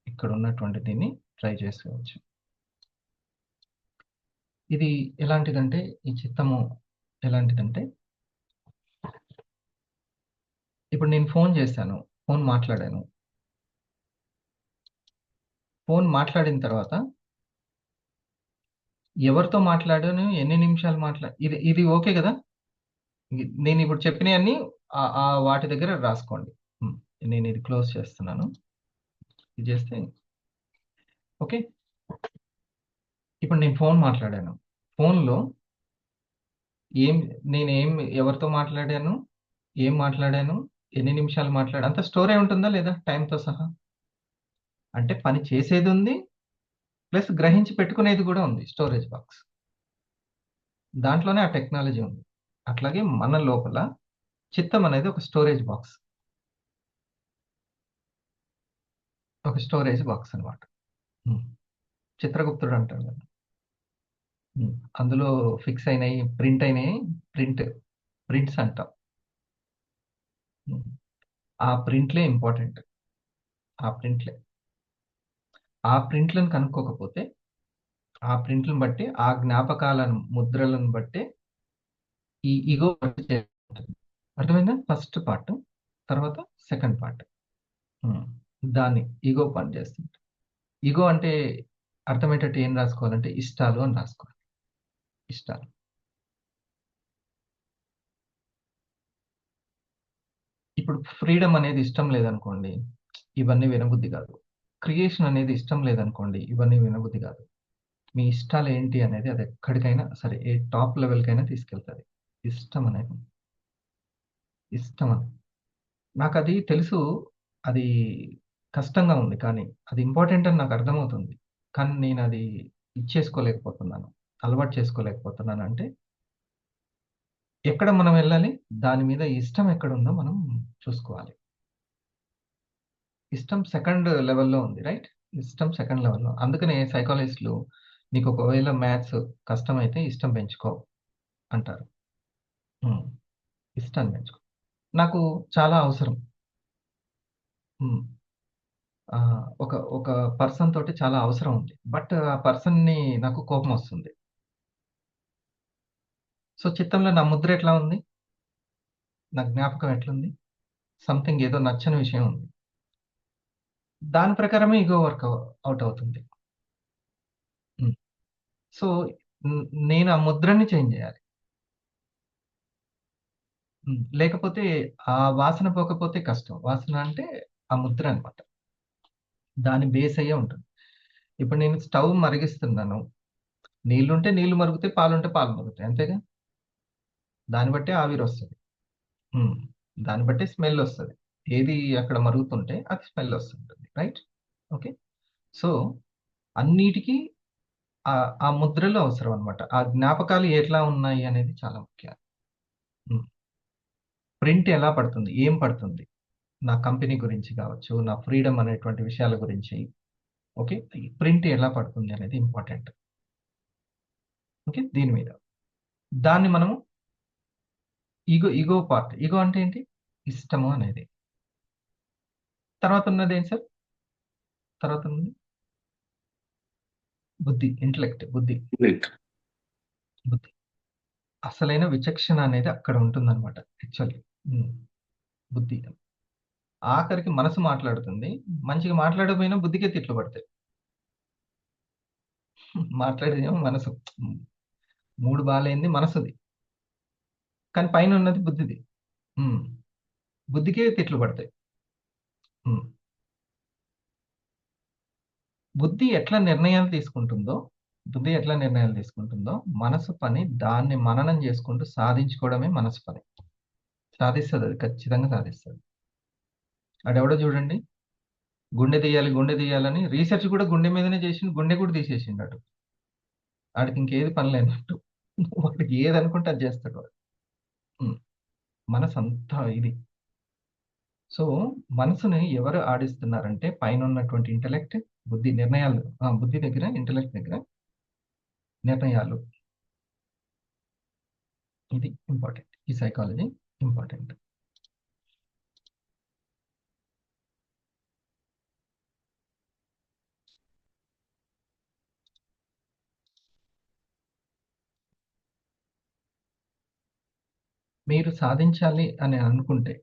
ఇక్కడున్నటువంటి దీన్ని డ్రైవ్ చేసుకోవచ్చు. ఇది ఎలాంటిదంటే, ఈ చిత్తము ఎలాంటిదంటే, ఇప్పుడు నేను ఫోను జేశాను. ఫోను మాట్లాడాను. ఫోను మాట్లాడిన తర్వాత ఎవరితో మాట్లాడాను, ఎన్ని నిమిషాలు ఇది ఇది ఓకే కదా? నేను ఇప్పుడు చెప్పినవన్నీ ఆ వాటి దగ్గర రాసుకోండి. ఉమ్, నేను ఇది క్లోజ్ చేస్తున్నాను. ఇది చేస్తే ఓకే. ఇప్పుడు నేను ఫోన్ మాట్లాడాను. ఫోన్లో ఏం నేనేం ఎవరితో మాట్లాడాను, ఏం మాట్లాడాను, ఎన్ని నిమిషాలు మాట్లాడాను, అంత స్టోర్ అయి ఉంటుందా లేదా టైంతో సహా? అంటే పని చేసేది ఉంది, ప్లస్ గ్రహించి పెట్టుకునేది కూడా ఉంది, స్టోరేజ్ బాక్స్. దాంట్లోనే ఆ టెక్నాలజీ ఉంది. అట్లాగే మన లోపల చిత్తం అనేది ఒక స్టోరేజ్ బాక్స్. ఒక స్టోరేజ్ బాక్స్ అనమాట. చిత్రగుప్తుడు అంటారు కదా. ఉమ్, అందులో ఫిక్స్ అయినాయి, ప్రింట్ అయినాయి, ప్రింట్స్ అంటాం. ఉమ్, ఆ ప్రింట్లే ఇంపార్టెంట్. ఆ ప్రింట్లే ఆ ప్రింట్లను కనుక్కోకపోతే, ఆ ప్రింట్లను బట్టి, ఆ జ్ఞాపకాలను ముద్రలను బట్టి ఈ ఈగో అర్థమైందా? ఫస్ట్ పార్ట్, తర్వాత సెకండ్ పార్ట్. దాన్ని ఈగో పని చేస్తుంది. ఈగో అంటే అర్థమయ్యేటట్టు ఏం రాసుకోవాలంటే ఇష్టాలు అని రాసుకోవాలి. ఇష్టాలు. ఇప్పుడు ఫ్రీడమ్ అనేది ఇష్టం లేదనుకోండి, ఇవన్నీ వినబుద్ధి కాదు. క్రియేషన్ అనేది ఇష్టం లేదనుకోండి, ఇవన్నీ వినబుద్ధి కాదు. మీ ఇష్టాలు ఏంటి అనేది అది ఎక్కడికైనా సరే, ఏ టాప్ లెవెల్కైనా తీసుకెళ్తుంది. ఇష్టం అనేది, ఇష్టం అని నాకు అది తెలుసు. అది కష్టంగా ఉంది, కానీ అది ఇంపార్టెంట్ అని నాకు అర్థమవుతుంది. కానీ నేను అది ఇచ్చేసుకోలేకపోతున్నాను, అలవాటు చేసుకోలేకపోతున్నాను. అంటే ఎక్కడ మనం వెళ్ళాలి, దాని మీద ఇష్టం ఎక్కడుందో మనం చూసుకోవాలి. ఇష్టం సెకండ్ లెవెల్‌లో ఉంది, రైట్? ఇష్టం సెకండ్ లెవెల్‌లో. అందుకనే సైకాలజిస్ట్‌లు నీకు ఒకవేళ మ్యాథ్స్ కష్టమైతే ఇష్టం పెంచుకో అంటారు. హ్మ్. ఇష్టాన్ని పెంచుకో. నాకు చాలా అవసరం. హ్మ్. ఒక ఒక పర్సన్ తోటి చాలా అవసరం ఉంది. బట్ ఆ పర్సన్‌ని నాకు కోపమొస్తుంది. సో, చిత్తంలో నా ముద్ర ఎట్లా ఉంది? నా జ్ఞాపకం ఎట్లుంది? సంథింగ్ ఏదో నచ్చని విషయం ఉంది. దాని ప్రకారమే ఇగో ఔట్ అవుతుంది. హ్మ్. సో, నేను ఆ ముద్రని చేంజ్ జేయాలి. లేకపోతే ఆ వాసన పోకపోతే కష్టం. వాసన అంటే ఆ ముద్ర అన్నమాట. దాని బేస్ అయ్యే ఉంటుంది. ఇప్పుడు నేను స్టవ్ మరిగిస్తున్నాను. నీళ్లుంటే నీళ్లు మరుగుతాయి, పాలుంటే పాలు మరుగుతాయి. అంతేగా? దాన్ని బట్టే ఆవిరొస్తది. హ్మ్. దాన్ని బట్టే స్మెల్లొస్తది. ఏది అక్కడ మరుగుతుంటే అది స్మెల్లొస్తుంటుంది. రైట్? ఓకే. సో, అన్నిటికి ఆ ముద్రలు అవసరం అన్నమాట. ఆ జ్ఞాపకాలు ఎట్లా ఉన్నాయి అనేది చాలా ముఖ్యం. హ్మ్. ప్రింట్ ఎలా పడుతుంది? ఏం పడుతుంది? నా కంపెనీ గురించి కావచ్చు, నా ఫ్రీడమ్ అనేటువంటి విషయాల గురించి. ఓకే. ఈ ప్రింట్ ఎలా పడుతుంది అనేది ఇంపార్టెంట్. ఓకే. దీని మీద. దాన్ని మనము ఇగో పార్ట్. ఇగో అంటే ఏంటి? ఇష్టము అనేది. తర్వాత ఉన్నదేంటి సార్? తర్వాత ఉన్నది బుద్ధి, ఇంటెలెక్ట్, బుద్ధి, రైట్. బుద్ధి. అసలైన విచక్షణ అనేది అక్కడ ఉంటుందన్నమాట యాక్చువల్లీ. హ్మ్. బుద్ధి. ఆఖరికి మనసు మాట్లాడుతుంది. మంచిగా మాట్లాడకపోయినా బుద్ధికే తిట్లు పడతాయి. మాట్లాడేదేమో మనసు. హ్మ్. మూడ్ బాలేంది మనసుది. కానీ పైనున్నది బుద్ధిది. హ్మ్. బుద్ధికే తిట్లు పడతాయి. హ్మ్. బుద్ధి ఎట్లా నిర్ణయాలు తీసుకుంటుందో, బుద్ధి ఎట్లా నిర్ణయాలు తీసుకుంటుందో, మనసు పని దాన్ని మననం చేసుకుంటూ సాధించుకోవడమే మనసు పని. సాధిస్తదది. ఖచ్చితంగా సాధిస్తది. ఆడెవడో చూడండి, గుండె తీయాలని రీసెర్చ్ కూడా గుండె మీదనే చేసిండు. గుండె కూడా తీసేసిండటు. ఆడికి ఇంకేది పని లేనట్టు. వాడికి ఏదనుకుంటే అది చేస్తాడు వాడు. హ్మ్. మనసంతా ఇది. సో, మనసుని ఎవరు ఆడిస్తున్నారంటే పైనున్నటువంటి ఇంటెలెక్ట్, బుద్ధి నిర్ణయాలు, బుద్ధి దగ్గర, ఇంటెలెక్ట్ దగ్గర నిర్ణయాలు. ఇది ఇంపార్టెంట్. ఈ సైకాలజీ ఇంపార్టెంట్. మీరు సాధించాలి అని అనుకుంటే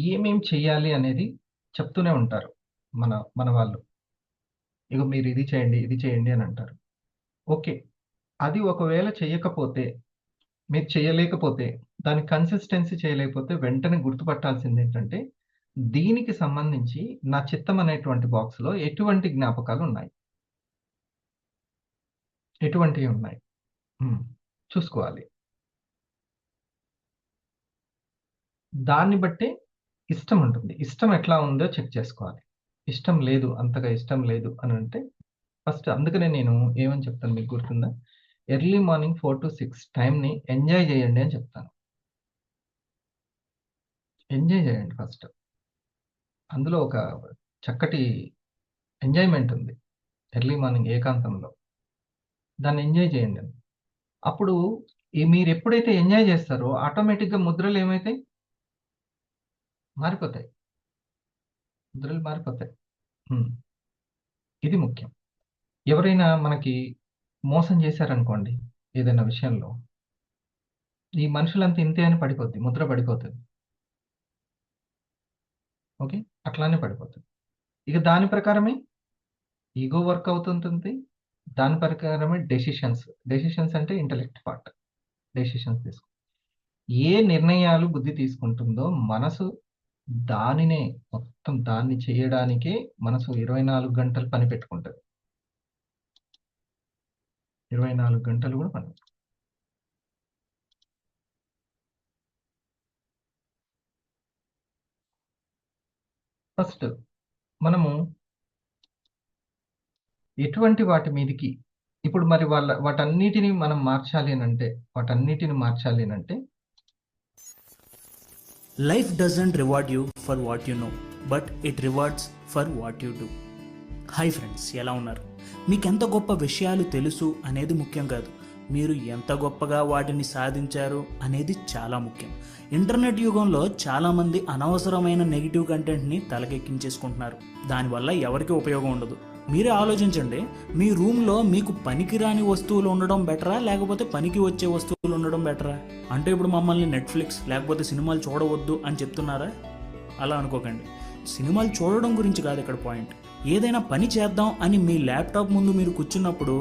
ఏమేం చెయ్యాలి అనేది చెప్తూనే ఉంటారు మన మన వాళ్ళు. ఇగో మీరు ఇది చేయండి, ఇది చేయండి అని అంటారు. ఓకే. అది ఒకవేళ చేయకపోతే, మీరు చేయలేకపోతే, దాని కన్సిస్టెన్సీ చేయలేకపోతే వెంటనే గుర్తుపట్టాల్సిందేంటంటే, దీనికి సంబంధించి నా చిత్తం అనేటువంటి బాక్స్‌లో ఎటువంటి జ్ఞాపకాలున్నాయి? ఎటువంటివి ఉన్నాయి? హ్మ్. చూసుకోవాలి. దాన్ని బట్టే ఇష్టం ఉంటుంది. ఇష్టం ఎట్లా ఉందో చెక్ చేసుకోవాలి. ఇష్టం లేదు, అంతగా ఇష్టం లేదు అనంటే ఫస్ట్ అందుకనే నేను ఏమని చెప్తాను మీకు గుర్తుందా? ఎర్లీ మార్నింగ్ 4-6 టైమ్‌ని ఎంజాయ్ చేయండి అని చెప్తాను. ఎంజాయ్ చేయండి ఫస్ట్. అందులో ఒక చక్కటి ఎంజాయ్‌మెంట్ ఉంది. ఎర్లీ మార్నింగ్ ఏకాంతంలో. దాన్ని ఎంజాయ్ చేయండి. అప్పుడు మీరెప్పుడైతే ఎంజాయ్ చేస్తారో ఆటోమేటిక్‌గా ముద్రలు ఏమైతాయి? మారిపోతాయి. ముద్రలు మారిపోతాయి. హ్మ్. ఇది ముఖ్యం. ఎవరైనా మనకి మోసం చేశారనుకోండి ఏదైనా విషయంలో, ఈ మనుషులంతా ఇంతే అని పడిపోద్ది. ముద్ర పడిపోతది. ఓకే. అట్లానే పడిపోతది. ఇక దాని ప్రకారమే ఇగో వర్క్ అవుతుంటుంది. దాని ప్రకారమే డెసిషన్స్. డెసిషన్స్ అంటే ఇంటెలెక్ట్ పార్ట్. డెసిషన్స్ ఏ నిర్ణయాలు బుద్ధి తీసుకుంటుందో మనసు దానినే మొత్తం దాన్ని చేయడానికే మనసు 24 గంటలు పని పెట్టుకుంటది. 24 గంటలు కూడా పని. ఫస్ట్ మనము ఎటువంటి వాటి మీదకి ఇప్పుడు మరి వాటన్నిటిని మనం మార్చాలి అనంటే, వాటన్నిటిని మార్చాలి అనంటే life doesn't reward you for what you know, but it rewards for what you do. Hi friends, ఎలా ఉన్నారు? మీకెంత గొప్ప విషయాలు తెలుసు అనేది ముఖ్యం కాదు, మీరు ఎంత గొప్పగా వాటిని సాధించారు అనేది చాలా ముఖ్యం. ఇంటర్నెట్ యుగంలో చాలామంది అనవసరమైన నెగిటివ్ కంటెంట్ని తలకెక్కించేసుకుంటున్నారు. దానివల్ల ఎవరికీ ఉపయోగం ఉండదు. మీరే ఆలోచించండి, మీ రూమ్లో మీకు పనికిరాని వస్తువులు ఉండడం బెటరా, లేకపోతే పనికి వచ్చే వస్తువులు ఉండడం బెటరా? అంటే ఇప్పుడు మమ్మల్ని నెట్ఫ్లిక్స్ లేకపోతే సినిమాలు చూడవద్దు అని చెప్తున్నారా? అలా అనుకోకండి. సినిమాలు చూడడం గురించి కాదు ఇక్కడ పాయింట్. ఏదైనా పని చేద్దాం అని మీ ల్యాప్టాప్ ముందు మీరు కూర్చున్నప్పుడు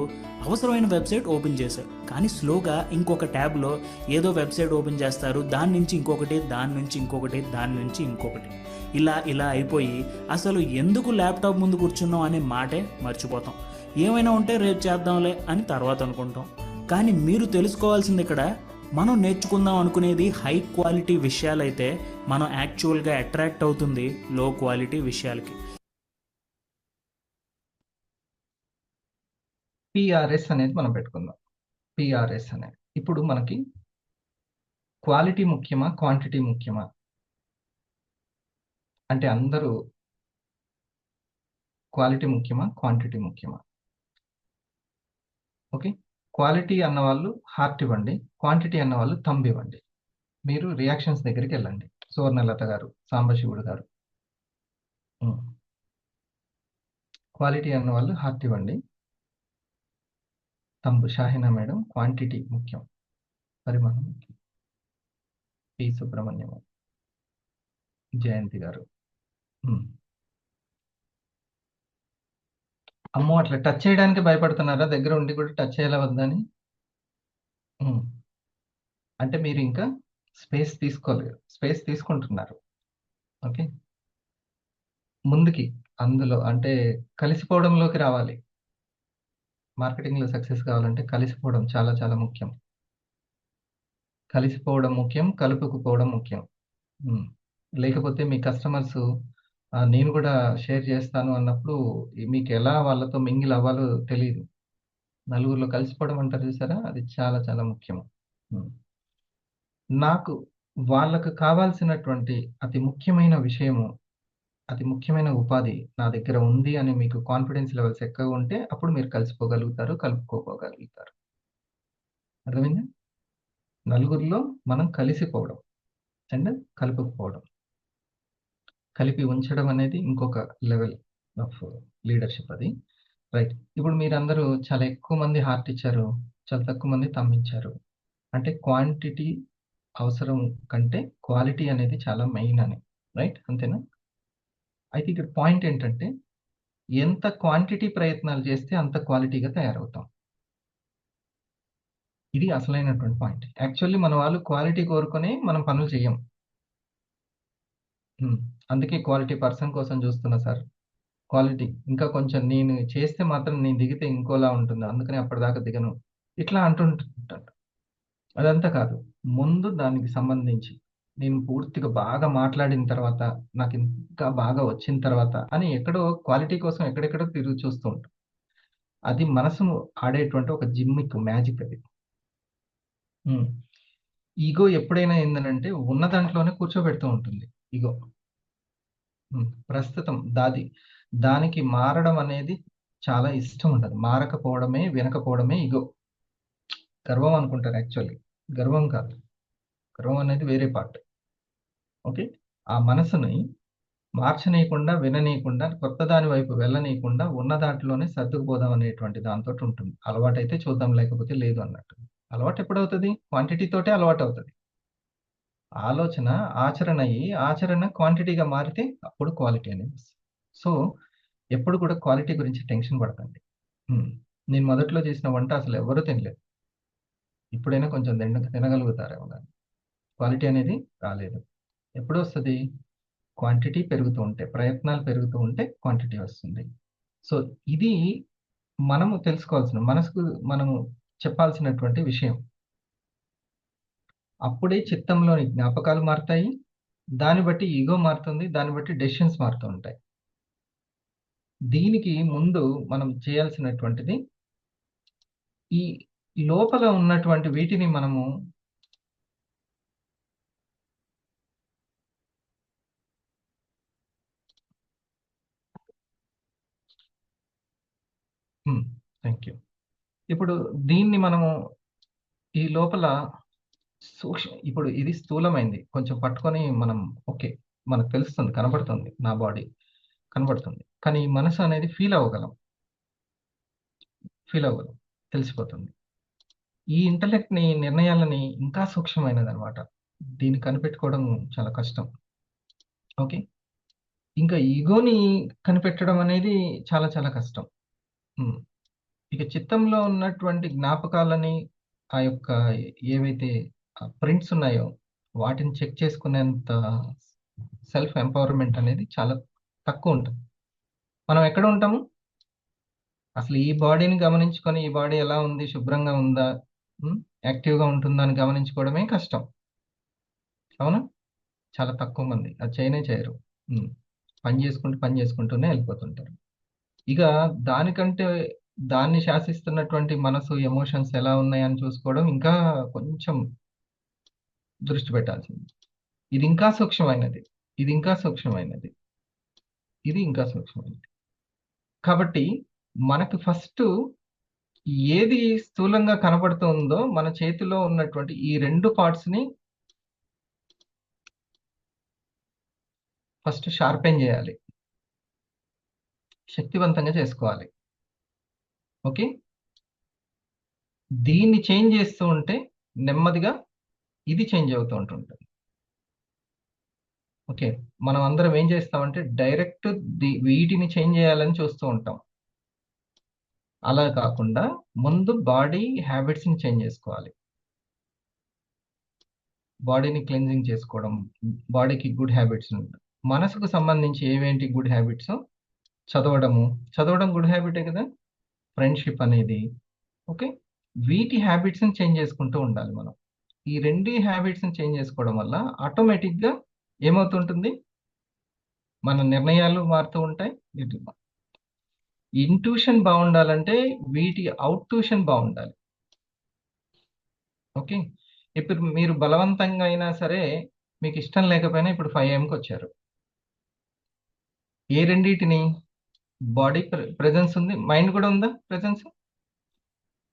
అవసరమైన వెబ్సైట్ ఓపెన్ చేశారు, కానీ స్లోగా ఇంకొక ట్యాబ్లో ఏదో వెబ్సైట్ ఓపెన్ చేస్తారు, దాని నుంచి ఇంకొకటి, దాని నుంచి ఇంకొకటి, దాని నుంచి ఇంకొకటి, ఇలా ఇలా అయిపోయి అసలు ఎందుకు ల్యాప్టాప్ ముందు కూర్చున్నాం అనే మాటే మర్చిపోతాం. ఏమైనా ఉంటే రేపు చేద్దాంలే అని తర్వాత అనుకుంటాం. కానీ మీరు తెలుసుకోవాల్సింది ఇక్కడ, మనం నేర్చుకుందాం అనుకునేది హై క్వాలిటీ విషయాలైతే మనం యాక్చువల్గా అట్రాక్ట్ అవుతుంది లో క్వాలిటీ విషయాలకి. పీఆర్ఎస్ అనేది మనం పెట్టుకుందాం. పీఆర్ఎస్ అనేది. ఇప్పుడు మనకి క్వాలిటీ ముఖ్యమా? క్వాంటిటీ ముఖ్యమా? అంటే అందరూ క్వాలిటీ ముఖ్యమా? క్వాంటిటీ ముఖ్యమా? ఓకే. క్వాలిటీ అన్నవాళ్ళు హార్ట్ ఇవ్వండి. క్వాంటిటీ అన్నవాళ్ళు థంబ్ ఇవ్వండి. మీరు రియాక్షన్స్ దగ్గరికెళ్ళండి. సువర్ణలత గారు, సాంబశివుడు గారు. హ్మ్. క్వాలిటీ అన్నవాళ్ళు హార్ట్ ఇవ్వండి. థంబ్ షాహినా మేడం క్వాంటిటీ ముఖ్యం. పరిమాణం ముఖ్యం. పి. సుబ్రహ్మణ్యం, జయంతి గారు. హ్మ్. అమ్మో! అట్లా టచ్ చేయడానికి భయపడుతున్నారా? దగ్గర ఉండి కూడా టచ్ చేయాలా వద్దా అని? హ్మ్. అంటే మీరింకా స్పేస్ తీసుకోలేరు. స్పేస్ తీసుకుంటున్నారు. ఓకే. ముందుకి అందులో అంటే కలిసిపోవడంలోకి రావాలి. మార్కెటింగ్‌లో సక్సెస్ కావాలంటే కలిసిపోవడం చాలా చాలా ముఖ్యం. కలిసిపోవడం ముఖ్యం. కలుపుకుపోవడం ముఖ్యం. హ్మ్. లేకపోతే మీ కస్టమర్సు నేను కూడా షేర్ చేస్తాను అన్నప్పుడు మీకెలా వాళ్ళతో మింగిల్ అవ్వాలో తెలీదు. నలుగురిలో కలిసిపోవడం అంటారు చూసారా? అది చాలా చాలా ముఖ్యం. హ్మ్. నాకు వాళ్ళకి కావాల్సినటువంటి అతి ముఖ్యమైన విషయము, అతి ముఖ్యమైన ఉపాధి నా దగ్గర ఉంది అని మీకు కాన్ఫిడెన్స్ లెవెల్స్ ఎక్కువగా ఉంటే అప్పుడు మీరు కలిసిపోగలుగుతారు, కలుపుకోగలుగుతారు. అర్థమైందా? నలుగురిలో మనం కలిసిపోవడం అండ్ కలుపుకుపోవడం. కలిపి ఉంచడం అనేది ఇంకొక లెవెల్ ఆఫ్ లీడర్‌షిప్ అది. రైట్. ఇప్పుడు మీరందరూ చాలా ఎక్కువ మంది హార్ట్ ఇచ్చారు. చాలా తక్కువ మంది థంబ్ ఇచ్చారు. అంటే క్వాంటిటీ అవసరం కంటే క్వాలిటీ అనేది చాలా మెయిన్ అని. రైట్. అంతేనా? అయితే ఇక్కడ పాయింట్ ఏంటంటే ఎంత క్వాంటిటీ ప్రయత్నాలు చేస్తే అంత క్వాలిటీగా తయారవుతాం. ఇది అసలైనటువంటి పాయింట్. యాక్చువల్లీ మన వాళ్ళు క్వాలిటీ కోరుకొని మనం పనులు చెయ్యం. అందుకే క్వాలిటీ పర్సన్ కోసం చూస్తున్నా సార్. క్వాలిటీ ఇంకా కొంచెం నేను చేస్తే మాత్రం నేను దిగితే ఇంకోలా ఉంటుంది. అందుకని అప్పటిదాకా దిగను. ఇట్లా అంటుంటారు. అదంతా కాదు. ముందు దానికి సంబంధించి నేను పూర్తిగా బాగా మాట్లాడిన తర్వాత, నాకు ఇంకా బాగా వచ్చిన తర్వాత అని ఎక్కడో క్వాలిటీ కోసం ఎక్కడెక్కడో తిరిగి చూస్తూ ఉంటాం. అది మనసు ఆడేటువంటి ఒక జిమ్మిక్ మ్యాజిక్ అది. ఈగో ఎప్పుడైనా ఏందనంటే ఉన్న దాంట్లోనే కూర్చోబెడుతూ ఉంటుంది ఈగో. ప్రస్తుతం దానికి మారడం అనేది చాలా ఇష్టం ఉండదు. మారకపోవడమే, వినకపోవడమే ఈగో. గర్వం అనుకుంటారు యాక్చువల్లీ. గర్వం కాదు. గర్వం అనేది వేరే పార్ట్. ఓకే. ఆ మనసుని మార్చనీయకుండా, విననీయకుండా, కొత్త దాని వైపు వెళ్ళనీయకుండా ఉన్న దాంట్లోనే సర్దుకుపోదాం అనేటువంటి దాంతోటి ఉంటుంది. అలవాటైతే చూద్దాం, లేకపోతే లేదు అన్నట్టు. అలవాటు ఎప్పుడవుతది? క్వాంటిటీ తోటే అలవాటవుతది. ఆలోచన ఆచరణ అయ్యి, ఆచరణ క్వాంటిటీగా మారితే అప్పుడు క్వాలిటీ అనేది వస్తది. సో, ఎప్పుడు కూడా క్వాలిటీ గురించి టెన్షన్ పడకండి. నేను మొదట్లో చేసిన వంట అసలు ఎవ్వరూ తినలేదు. ఇప్పుడైనా కొంచెం తినగలుగుతారేమో గాని. క్వాలిటీ అనేది రాలేదు. ఎప్పుడొస్తది? క్వాంటిటీ పెరుగుతూ ఉంటే, ప్రయత్నాలు పెరుగుతూ ఉంటే క్వాంటిటీ వస్తుంది. సో, ఇది మనము తెలుసుకోవాల్సిన, మనసుకు మనము చెప్పాల్సినటువంటి విషయం. అప్పుడే చిత్తంలోని జ్ఞాపకాలు మారతాయి. దాన్ని బట్టి ఈగో మారుతుంది. దాన్ని బట్టి డెసిషన్స్ మారుతూ ఉంటాయి. దీనికి ముందు మనం చేయాల్సినటువంటిది, ఈ లోపల ఉన్నటువంటి వీటిని మనము థ్యాంక్ యూ. ఇప్పుడు దీన్ని మనము ఈ లోపల ఇప్పుడు ఇది స్థూలమైంది. కొంచెం పట్టుకొని మనం ఓకే. మనకు తెలుస్తుంది, కనబడుతుంది. నా బాడీ కనబడుతుంది. కానీ ఈ మనసు అనేది ఫీల్ అవ్వగలం. తెలిసిపోతుంది. ఈ ఇంటలెక్ట్‌ని, నిర్ణయాలని ఇంకా సూక్ష్మమైనదనమాట. దీన్ని కనిపెట్టుకోవడం చాలా కష్టం. ఓకే. ఇంకా ఈగోని కనిపెట్టడం అనేది చాలా చాలా కష్టం. ఇక చిత్తంలో ఉన్నటువంటి జ్ఞాపకాలని, ఆ యొక్క ఏవైతే ప్రింట్స్ ఉన్నాయో వాటిని చెక్ చేసుకునేంత సెల్ఫ్ ఎంపవర్మెంట్ అనేది చాలా తక్కువ ఉంటుంది. మనం ఎక్కడ ఉంటాము? అసలు ఈ బాడీని గమనించుకొని, ఈ బాడీ ఎలా ఉంది, శుభ్రంగా ఉందా, యాక్టివ్‌గా ఉంటుందా అని గమనించుకోవడమే కష్టం. అవునా? చాలా తక్కువ మంది అది చేయరు. పని చేసుకుంటూనే వెళ్ళిపోతుంటారు. ఇక దానికంటే దాన్ని శాసిస్తున్నటువంటి మనసు, ఎమోషన్స్ ఎలా ఉన్నాయని చూసుకోవడం ఇంకా కొంచెం దృష్టి పెట్టాల్సింది. ఇది ఇంకా సూక్ష్మమైనది. కాబట్టి మనకు ఫస్ట్ ఏది స్థూలంగా కనబడుతుందో మన చేతిలో ఉన్నటువంటి ఈ 2 పార్ట్స్‌ని ఫస్ట్ షార్పెన్ చేయాలి. శక్తివంతంగా చేసుకోవాలి. ఓకే. దీన్ని చేంజ్ చేస్తూ ఉంటే నెమ్మదిగా ఇది చేంజ్ అవుతూ ఉంటుంటుంది. ఓకే. మనం అందరం ఏం చేస్తామంటే డైరెక్ట్ వీటిని చేంజ్ చేయాలని చూస్తూ ఉంటాం. అలా కాకుండా ముందు బాడీ హ్యాబిట్స్‌ని చేంజ్ చేసుకోవాలి. బాడీని క్లెన్జింగ్ చేసుకోవడం, బాడీకి గుడ్ హ్యాబిట్స్ ఉంటాయి. మనసుకు సంబంధించి ఏవేంటి గుడ్ హ్యాబిట్స్? చదవడం గుడ్ హ్యాబిటే కదా! ఫ్రెండ్‌షిప్ అనేది. ఓకే. వీటి హ్యాబిట్స్‌ని చేంజ్ చేసుకుంటూ ఉండాలి మనం. ఈ 2 హ్యాబిట్స్‌ని చేంజ్ చేసుకోవడం వల్ల ఆటోమేటిక్‌గా ఏమవుతుంటుంది? మన నిర్ణయాలు మారుతూ ఉంటాయి. ఇంట్యూషన్ బావుండాలంటే వీటి అవుట్‌ట్యూషన్ బావుండాలి. ఓకే. ఇప్పుడు మీరు బలవంతంగా అయినా సరే, మీకు ఇష్టం లేకపోయినా ఇప్పుడు 5 AM ఏ రెండిటిని? బాడీ ప్రెజెన్స్ ఉంది. మైండ్ కూడా ఉందా ప్రెజెన్స్?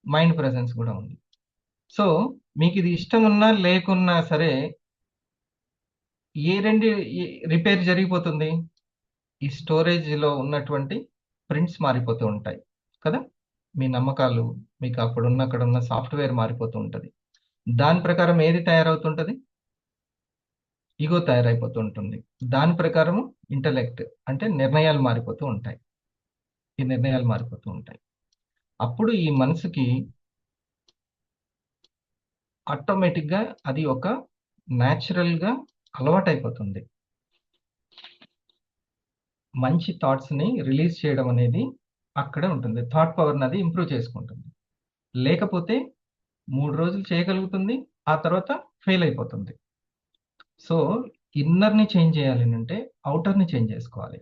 మైండ్ ప్రెజెన్స్ కూడా ఉంది. సో, మీకిది ఇష్టం ఉన్నా, లేకున్నా సరే, ఏ 2 రిపేర్ జరిగిపోతుంది? ఈ స్టోరేజ్‌లో ఉన్నటువంటి ప్రింట్స్ మారిపోతూ ఉంటాయి కదా! మీ నమ్మకాలు, మీకు అక్కడున్న సాఫ్ట్‌వేర్ మారిపోతూ ఉంటది. దాని ప్రకారం ఏది తయారవుతుంటది? ఈగో తయారైపోతూ ఉంటుంది. దాని ప్రకారము ఇంటలెక్ట్ అంటే నిర్ణయాలు మారిపోతూ ఉంటాయి. అప్పుడు ఈ మనసుకి ఆటోమేటిక్గా అది ఒక న్యాచురల్గా అలవాటైపోతుంది. మంచి థాట్స్ని రిలీజ్ చేయడం అనేది అక్కడే ఉంటుంది. థాట్ పవర్ని అది ఇంప్రూవ్ చేసుకుంటుంది. లేకపోతే 3 రోజులు చేయగలుగుతుంది, ఆ తర్వాత ఫెయిల్ అయిపోతుంది. సో ఇన్నర్‌ని చేంజ్ చేయాలి అంటే ఔటర్‌ని చేంజ్ చేసుకోవాలి.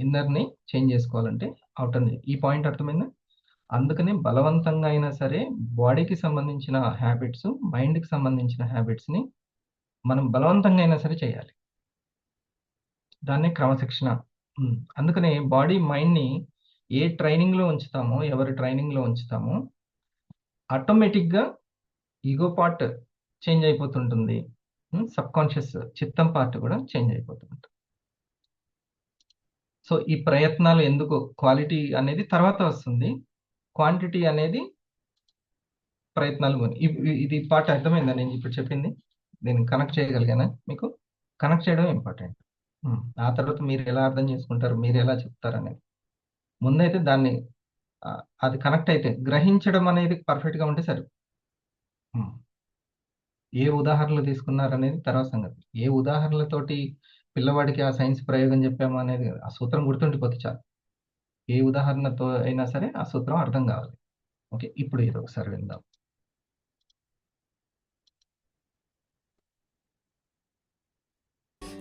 ఇన్నర్‌ని చేంజ్ చేసుకోవాలంటే ఔటర్‌ని. ఈ పాయింట్ అర్థమైందా? అందుకనే బలవంతంగా అయినా సరే బాడీకి సంబంధించిన హ్యాబిట్స్, మైండ్‌కి సంబంధించిన హ్యాబిట్స్‌ని మనం బలవంతంగా అయినా సరే చేయాలి. దాన్నే క్రమశిక్షణ. అందుకనే బాడీ, మైండ్‌ని ఏ ట్రైనింగ్‌లో ఉంచుతామో, ఎవరి ట్రైనింగ్‌లో ఉంచుతామో ఆటోమేటిక్‌గా ఈగో పార్ట్ చేంజ్ అయిపోతుంటుంది. సబ్‌కాన్షియస్ చిత్తం పార్ట్ కూడా చేంజ్ అయిపోతుంటుంది. సో ఈ ప్రయత్నాలు ఎందుకు, క్వాలిటీ అనేది తర్వాత వస్తుంది. క్వాంటిటీ అనేది ప్రయత్నాలు ఇది పార్ట్ అర్థమైందా నేను ఇప్పుడు చెప్పింది? నేను కనెక్ట్ చేయగలిగానా మీకు? కనెక్ట్ చేయడం ఇంపార్టెంట్. ఆ తర్వాత మీరు ఎలా అర్థం చేసుకుంటారు, మీరు ఎలా చెప్తారనేది. ముందైతే దాన్ని అది కనెక్ట్ అయితే గ్రహించడం అనేది పర్ఫెక్ట్‌గా ఉంటే సరి. ఏ ఉదాహరణలు తీసుకున్నారనేది తర్వాత సంగతి. ఏ ఉదాహరణలతోటి పిల్లవాడికి ఆ సైన్స్ ప్రయోగం చెప్పాము అనేది ఆ సూత్రం గుర్తుండిపోతే చాలు. ఏ ఉదాహరణతో అయినా సరే ఆ సూత్రం అర్థం కావాలి. ఓకే. ఇప్పుడు ఇది ఒకసారి విందాం.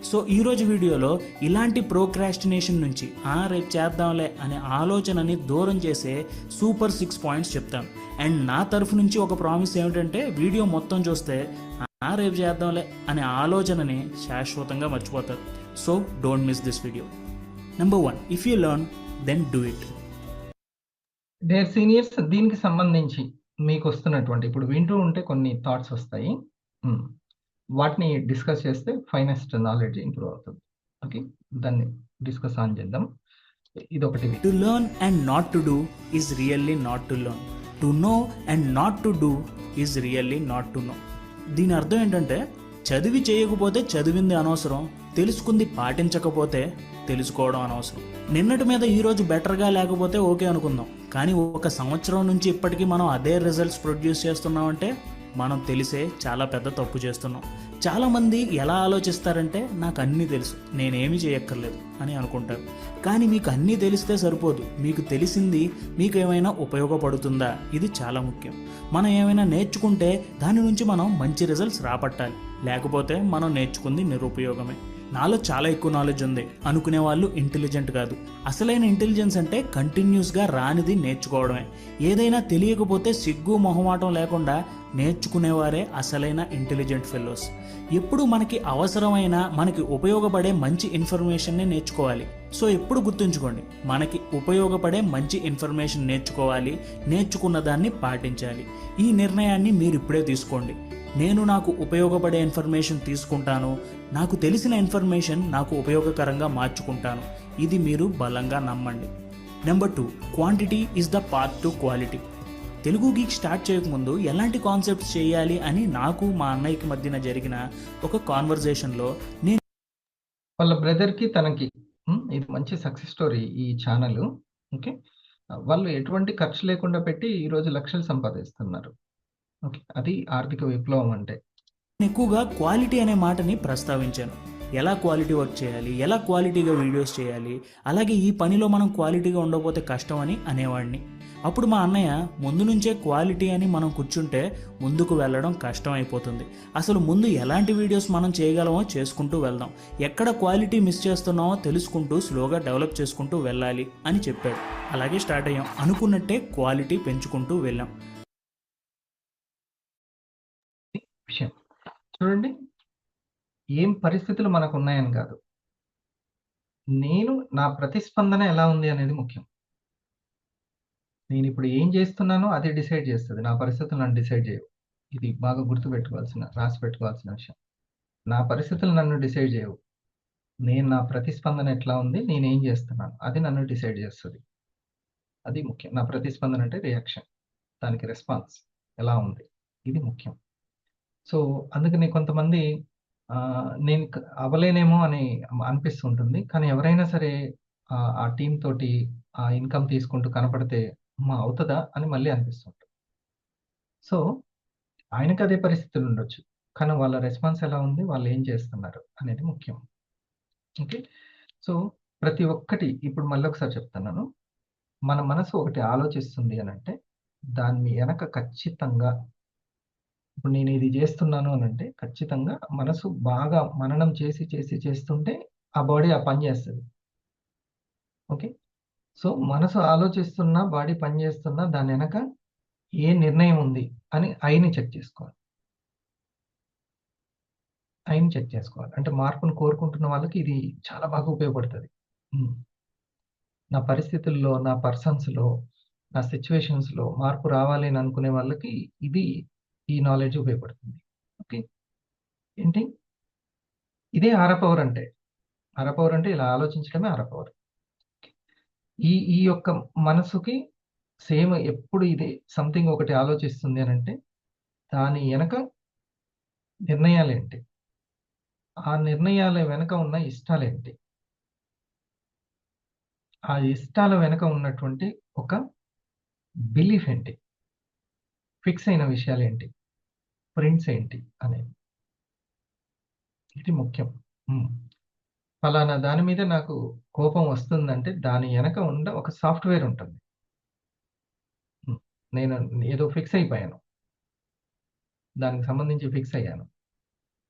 సో ఈరోజు వీడియోలో ఇలాంటి ప్రోక్రాస్టినేషన్ నుంచి రేపు చేద్దాంలే అనే ఆలోచనని దూరం చేసే సూపర్ 6 పాయింట్స్ చెప్తాను. అండ్ నా తరఫు నుంచి ఒక ప్రామిస్ ఏమిటంటే వీడియో మొత్తం చూస్తే రేపు చేద్దాంలే అనే ఆలోచనని శాశ్వతంగా మర్చిపోతారు. So don't miss this video. Number 1, if you learn then do it. Dear seniors, దీనికి సంబంధించి మీకు వస్తున్నటువంటి ఇప్పుడు వింటూ ఉంటే కొన్ని థాట్స్ వస్తాయి. వాటిని డిస్కస్ చేస్తే ఫైనెస్ట్ నాలెడ్జ్ ఇంప్రూవ్ అవుతుంది. ఓకే, దాన్ని డిస్కస్ ఆన్ చేద్దాం. ఇదొకటి. To learn and not to do is really not to learn. To know and not to do is really not to know. దీని అర్థం ఏంటంటే చదివి చేయకపోతే చదివింది అనవసరం, తెలుసుకుంది పాటించకపోతే తెలుసుకోవడం అనవసరం. నిన్నటి మీద ఈరోజు బెటర్గా లేకపోతే ఓకే అనుకుందాం, కానీ 1 సంవత్సరం నుంచి ఇప్పటికీ మనం అదే రిజల్ట్స్ ప్రొడ్యూస్ చేస్తున్నామంటే మనం తెలిసే చాలా పెద్ద తప్పు చేస్తున్నాం. చాలామంది ఎలా ఆలోచిస్తారంటే నాకు అన్నీ తెలుసు, నేనేమీ చేయక్కర్లేదు అని అనుకుంటారు. కానీ మీకు అన్నీ తెలిస్తే సరిపోదు, మీకు తెలిసింది మీకు ఏమైనా ఉపయోగపడుతుందా, ఇది చాలా ముఖ్యం. మనం ఏమైనా నేర్చుకుంటే దాని నుంచి మనం మంచి రిజల్ట్స్ రాబట్టాలి, లేకపోతే మనం నేర్చుకుంది నిరుపయోగమే. నాలో చాలా ఎక్కువ నాలెడ్జ్ ఉంది అనుకునే వాళ్ళు ఇంటెలిజెంట్ కాదు. అసలైన ఇంటెలిజెన్స్ అంటే కంటిన్యూస్గా రానిది నేర్చుకోవడమే. ఏదైనా తెలియకపోతే సిగ్గు మొహమాటం లేకుండా నేర్చుకునేవారే అసలైన ఇంటెలిజెంట్ ఫెలోస్. ఎప్పుడు మనకి అవసరమైన, మనకి ఉపయోగపడే మంచి ఇన్ఫర్మేషన్ని నేర్చుకోవాలి. సో ఎప్పుడు గుర్తుంచుకోండి, మనకి ఉపయోగపడే మంచి ఇన్ఫర్మేషన్ నేర్చుకోవాలి, నేర్చుకున్న దాన్ని పాటించాలి. ఈ నిర్ణయాన్ని మీరు ఇప్పుడే తీసుకోండి. నేను నాకు ఉపయోగపడే ఇన్ఫర్మేషన్ తీసుకుంటాను, నాకు తెలిసిన ఇన్ఫర్మేషన్ నాకు ఉపయోగకరంగా మార్చుకుంటాను. ఇది మీరు బలంగా నమ్మండి. Number 2, quantity is the path to quality. Telugu geek start చేయకముందు ఎలాంటి కాన్సెప్ట్స్ చేయాలి అని నాకు మా అన్నయ్యకి మధ్యన జరిగిన ఒక కాన్వర్జేషన్లో నేను వాళ్ళ బ్రదర్కి తనకి ఇది మంచి సక్సెస్ స్టోరీ ఈ ఛానల్. ఓకే, వాళ్ళు ఎటువంటి ఖర్చు లేకుండా పెట్టి ఈరోజు లక్షలు సంపాదిస్తున్నారు. ఓకే, అది ఆర్థిక విప్లవం అంటే. ఎక్కువగా క్వాలిటీ అనే మాటని ప్రస్తావించాను. ఎలా క్వాలిటీ వర్క్ చేయాలి, ఎలా క్వాలిటీగా వీడియోస్ చేయాలి, అలాగే ఈ పనిలో మనం క్వాలిటీగా ఉండకపోతే కష్టం అని అనేవాడిని. అప్పుడు మా అన్నయ్య ముందు నుంచే క్వాలిటీ అని మనం కూర్చుంటే ముందుకు వెళ్ళడం కష్టం అయిపోతుంది, అసలు ముందు ఎలాంటి వీడియోస్ మనం చేయగలమో చేసుకుంటూ వెళ్దాం, ఎక్కడ క్వాలిటీ మిస్ చేస్తున్నామో తెలుసుకుంటూ స్లోగా డెవలప్ చేసుకుంటూ వెళ్ళాలి అని చెప్పాడు. అలాగే స్టార్ట్ అయ్యాం. అనుకున్నట్టే క్వాలిటీ పెంచుకుంటూ వెళ్ళాం. విషయం చూడండి, ఏం పరిస్థితులు మనకు ఉన్నాయని కాదు, నా ప్రతిస్పందన ఎలా ఉంది అనేది ముఖ్యం. నేను ఇప్పుడు ఏం చేస్తున్నానో అది డిసైడ్ చేస్తుంది, నా పరిస్థితులు నన్ను డిసైడ్ చేయవు. ఇది బాగా రాసి పెట్టుకోవాల్సిన విషయం. నా పరిస్థితులు నన్ను డిసైడ్ చేయవు. నా ప్రతిస్పందన ఎట్లా ఉంది, నేనేం చేస్తున్నాను, అది నన్ను డిసైడ్ చేస్తుంది. అది ముఖ్యం. నా ప్రతిస్పందన అంటే రియాక్షన్, దానికి రెస్పాన్స్ ఎలా ఉంది, ఇది ముఖ్యం. సో అందుకని కొంతమంది నేను అవ్వలేనేమో అని అనిపిస్తుంటుంది, కానీ ఎవరైనా సరే ఆ టీం తోటి ఆ ఇన్కమ్ తీసుకుంటూ కనపడితే అవుతుందా అని మళ్ళీ అనిపిస్తుంటుంది. సో ఆయనకి అదే పరిస్థితులు ఉండొచ్చు. కానీ వాళ్ళ రెస్పాన్స్ ఎలా ఉంది? వాళ్ళు ఏం చేస్తున్నారు? అనేది ముఖ్యం. ఓకే. సో, ప్రతి ఒక్కటి ఇప్పుడు మళ్ళొకసారి చెప్తున్నాను. మన మనసు ఒకటి ఆలోచిస్తుంది అనంటే, దాన్ని ఎనక ఖచ్చితంగా ఇప్పుడు నేను ఇది జేస్తున్నాను అనంటే, ఖచ్చితంగా మనసు బాగా మననం చేసి, చేసి చేస్తుంటే ఆ బాడీ ఆ పని జేస్తది. ఓకే. సో, మనసు ఆలోచిస్తున్నా, బాడీ పని జేస్తున్నా దానెనక ఏ నిర్ణయం ఉంది అని ఐని చెక్ చేసుకోవాలి. ఐని చెక్ చేసుకోవాలి. అంటే మార్పును కోరుకుంటున్న వాళ్ళకి ఇది చాలా బాగా ఉపయోగపడతది. హ్మ్. నా పరిస్థితుల్లో, నా పర్సన్స్‌లో, నా సిట్యుయేషన్స్‌లో మార్పు రావాలి అని అనుకునే వాళ్ళకి ఇది ఈ నాలెడ్జ్ ఉపయోగపడుతుంది. ఓకే. ఏంటి? ఇదే ఆరా పవర్ అంటే. ఆరా పవర్ అంటే ఇలా ఆలోచించడమే ఆరా పవర్. ఈ ఈ యొక్క మనసుకి సేమ్ ఎప్పుడు ఇది సంథింగ్ ఒకటి ఆలోచిస్తుంది అనంటే, దాని ఎనక నిర్ణయాలేంటి? ఆ నిర్ణయాల వెనక ఉన్న ఇష్టాలేంటి? ఆ ఇష్టాల వెనక ఉన్నటువంటి ఒక బిలీఫ్ ఏంటి? ఫిక్స్ అయిన విషయాలేంటి? ప్రింట్స్ ఏంటి? అనేది. ఇది ముఖ్యం. హ్మ్. ఫలానా దాని మీద నాకు కోపం వస్తుందంటే, దాని ఎనక ఉన్న ఒక సాఫ్ట్‌వేర్ ఉంటుంది. హ్మ్. నేను ఏదో ఫిక్స్ అయిపోయాను. దానికి సంబంధించి ఫిక్స్ అయ్యాను.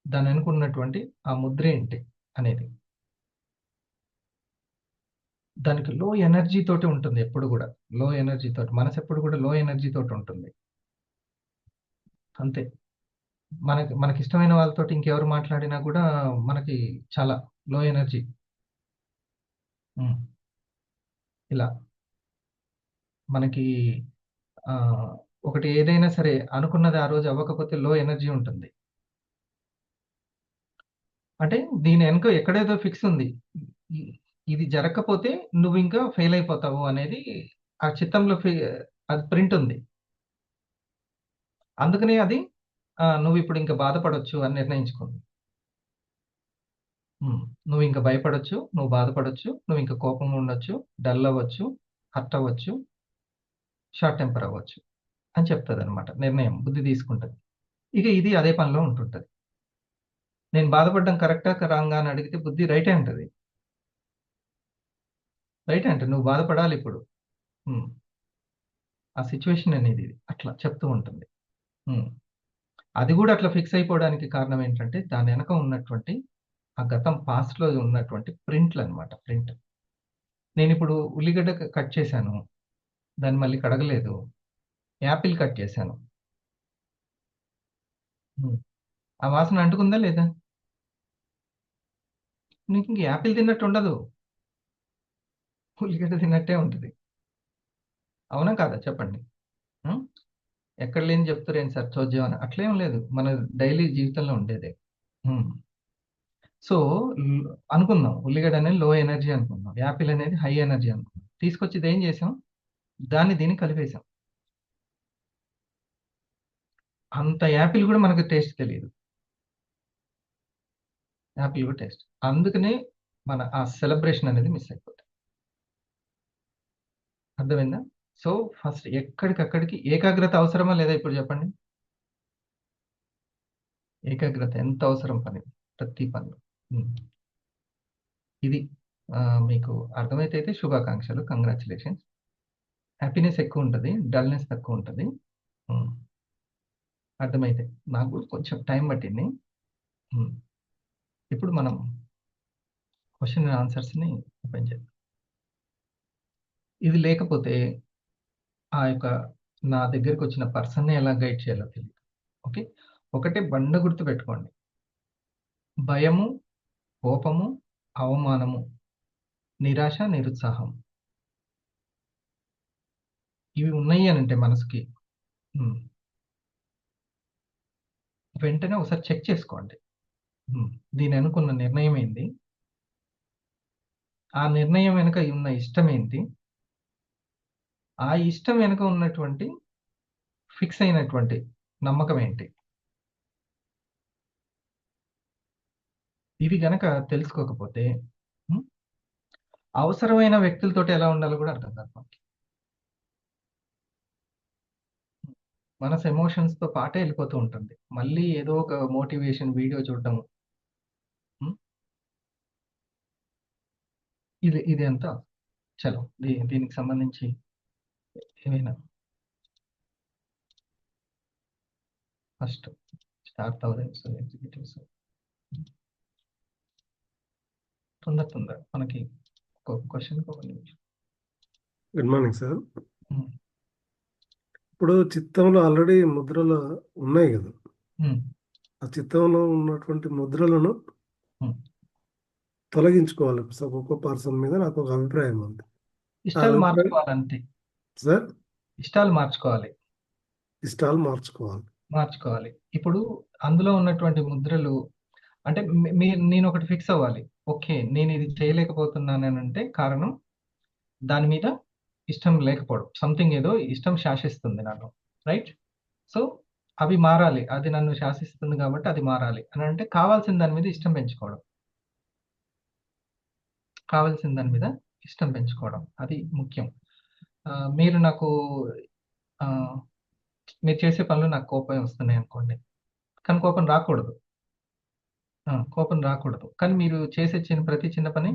దాని వెనక ఉన్నటువంటి ఆ ముద్రేంటి అనేది. దానికి లో ఎనర్జీ తోటి ఉంటుంది ఎప్పుడు గూడా. లో ఎనర్జీ తోటి. మనసెప్పుడు గూడా లో ఎనర్జీ తోటుంటుంది. అంతే. మనకిష్టమైన వాళ్ళతోటి ఇంకెవరు మాట్లాడినా గూడా మనకి చాలా లో ఎనర్జీ. హ్మ్. ఇలా మనకి ఆహ్, ఒకటి ఏదైనా సరే అనుకున్నది ఆ రోజు అవ్వకపోతే లో ఎనర్జీ ఉంటుంది. అంటే దీని ఎనక ఎక్కడేదో ఫిక్స్ ఉంది. ఇ ఇది జరగకపోతే నువ్వింకా ఫెయిల్ అయిపోతావు అనేది ఆ చిత్తంలో అది ప్రింట్ ఉంది. అందుకనే అది నువ్విప్పుడు ఇంక బాధపడొచ్చు అని నిర్ణయించుకుంది. హ్మ్. నువ్వింక భయపడొచ్చు, నువ్వు బాధపడొచ్చు, నువ్వింక కోపంగా ఉండొచ్చు, డల్ అవ్వచ్చు, హర్ట్ అవ్వచ్చు, షార్ట్ టెంపర్ అవ్వచ్చు అని చెప్తదనమాట. నిర్ణయం బుద్ధి తీసుకుంటది. ఇక ఇది అదే పనిలో ఉంటుంటది. నేను బాధపడడం కరెక్టా? రాంగా? అని అడిగితే బుద్ధి రైటే అంటది. రైటే అంటది. నువ్వు బాధపడాలిప్పుడు. హ్మ్. ఆ సిట్యుయేషన్ అనేది ఇది. అట్లా చెప్తూ ఉంటుంది. హ్మ్. అది గూడా అట్లా ఫిక్స్ అయిపోవడానికి కారణం ఏంటంటే, దాని ఎనక ఉన్నటువంటి ఆ గతం పాస్ట్‌లో ఉన్నటువంటి ప్రింట్‌లనమాట. ప్రింట్. నేనిప్పుడు ఉల్లిగడ్డ కట్ చేశాను. దాన్ని మళ్ళీ కడగలేదు. యాపిల్ కట్ చేశాను. హ్మ్. ఆ వాసన అంటుకుందా లేదా? నీకింక యాపిల్ తిన్నట్టుండదు. ఉల్లిగడ్డ తిన్నట్టే ఉంటది. అవునా? కాదా? చెప్పండి. హ్మ్. ఎక్కడ లేనిది చెప్తారేంటి సార్ చోద్యం అని. అట్లేం లేదు. మన డైలీ జీవితంలో ఉండేదే. హ్మ్. సో, అనుకుందాం. ఉల్లిగడ్డ అనేది లో ఎనర్జీ అనుకుందాం. యాపిల్ అనేది హై ఎనర్జీ అనుకుందాం. తీసుకొచ్చి ఇదేం చేసాం? దాన్ని దీన్ని కలిపేసాం. అంత యాపిల్ గూడా మనకు టేస్ట్ తెలీదు. యాపిల్ గూడా టేస్ట్. అందుకనే మన ఆ సెలబ్రేషన్ అనేది మిస్ అయిపోద్ది. అర్థమైందా? సో, ఫస్ట్ ఎక్కడికక్కడికి ఏకాగ్రత అవసరమా లేదా ఇప్పుడు చెప్పండి? ఏకాగ్రత ఎంత అవసరం ప్రతి పనిలో. హ్మ్. ఇది మీకు అర్థమైతే శుభాకాంక్షలు. కంగ్రాచ్యులేషన్స్. హ్యాపీనెస్ ఎక్కువుంటది. డల్‌నెస్ తక్కువుంటది. హ్మ్. అర్థమైతే. నాకు కూడా కొంచెం టైం పట్టింది. హ్మ్. ఇప్పుడు మనం క్వెషన్ అండ్ ఆన్సర్స్‌ని ఓపెన్ చేద్దాం. ఇది లేకపోతే ఆ యొక్క నా దగ్గరికొచ్చిన పర్సన్‌ని ఎలా గైడ్ చేయాలో తెలీదు. ఓకే. ఒకటే బండ గుర్తు పెట్టుకోండి. భయము, కోపము, అవమానము, నిరాశ, నిరుత్సాహం. ఇవి ఉన్నాయి అనంటే మనసుకి హ్మ్. వెంటనే ఒకసారి చెక్ చేసుకోండి. హ్మ్. దీని వెనకున్న నిర్ణయం ఏంది? ఆ నిర్ణయం వెనక ఉన్న ఇష్టమేంటి? ఆ ఇష్టం వెనక ఉన్నటువంటి ఫిక్స్ అయినటువంటి నమ్మకం ఏంటి? ఇవి గనక తెలుసుకోకపోతే హ్మ్. అవసరమైన వ్యక్తులతోటి ఎలా ఉండాలో గూడా అర్థం కాదు మనకి. మనసు ఎమోషన్స్‌తో పాటే వెళ్ళిపోతూ ఉంటుంది. మళ్ళీ ఏదో ఒక మోటివేషన్ వీడియో చూడడం. హ్మ్. ఇది ఎంత చలో దీనికి సంబంధించి ఏమైనా ఫస్ట్ స్టార్ థౌసండ్స్ ఎగ్జిక్యూటివ్స్ తొందర మనకి ఒక క్వశ్చన్‌కి ఒక నిమిషం. Good morning sir. హ్మ్. ఇప్పుడు చిత్తంలో ఆల్రెడీ ముద్రలు ఉన్నాయి కదా, హ్మ్. ఆ చిత్తంలో ఉన్నటువంటి ముద్రలను హ్మ్. తొలగించుకోవాలి. ఒక్కొక్క పర్సన్ మీద నాకు ఒక అభిప్రాయం ఉంది. ఆ ఇష్టాలు అభిప్రాయం మార్చుకోవాలంతే. సార్, ఇష్టాలు మార్చుకోవాలి. ఇష్టాలు మార్చుకోవాలి. ఇప్పుడు అందులో ఉన్నటువంటి ముద్రలు అంటే నేనొకటి ఫిక్స్ అవ్వాలి. ఓకే. నేనిది చేయలేకపోతున్నాననంటే కారణం దాని మీద ఇష్టం లేకపోవడం. సంథింగ్ ఏదో ఇష్టం శాసిస్తుంది నన్ను. రైట్? సో, అవి మారాలి. అది నన్ను శాసిస్తుంది కాబట్టి అది మారాలి. అనంటే కావాల్సిన దాని మీద ఇష్టం పెంచుకోవడం. కావాల్సిన దాని మీద ఇష్టం పెంచుకోవడం. అది ముఖ్యం. మీరు నాకు ఆహ్, మీరు చేసే పనులు నాకు కోపం వస్తున్నాయనుకోండి. కానీ కోపం రాకూడదు. కోపం రాకూడదు. కానీ మీరు చేసే ప్రతి చిన్న పని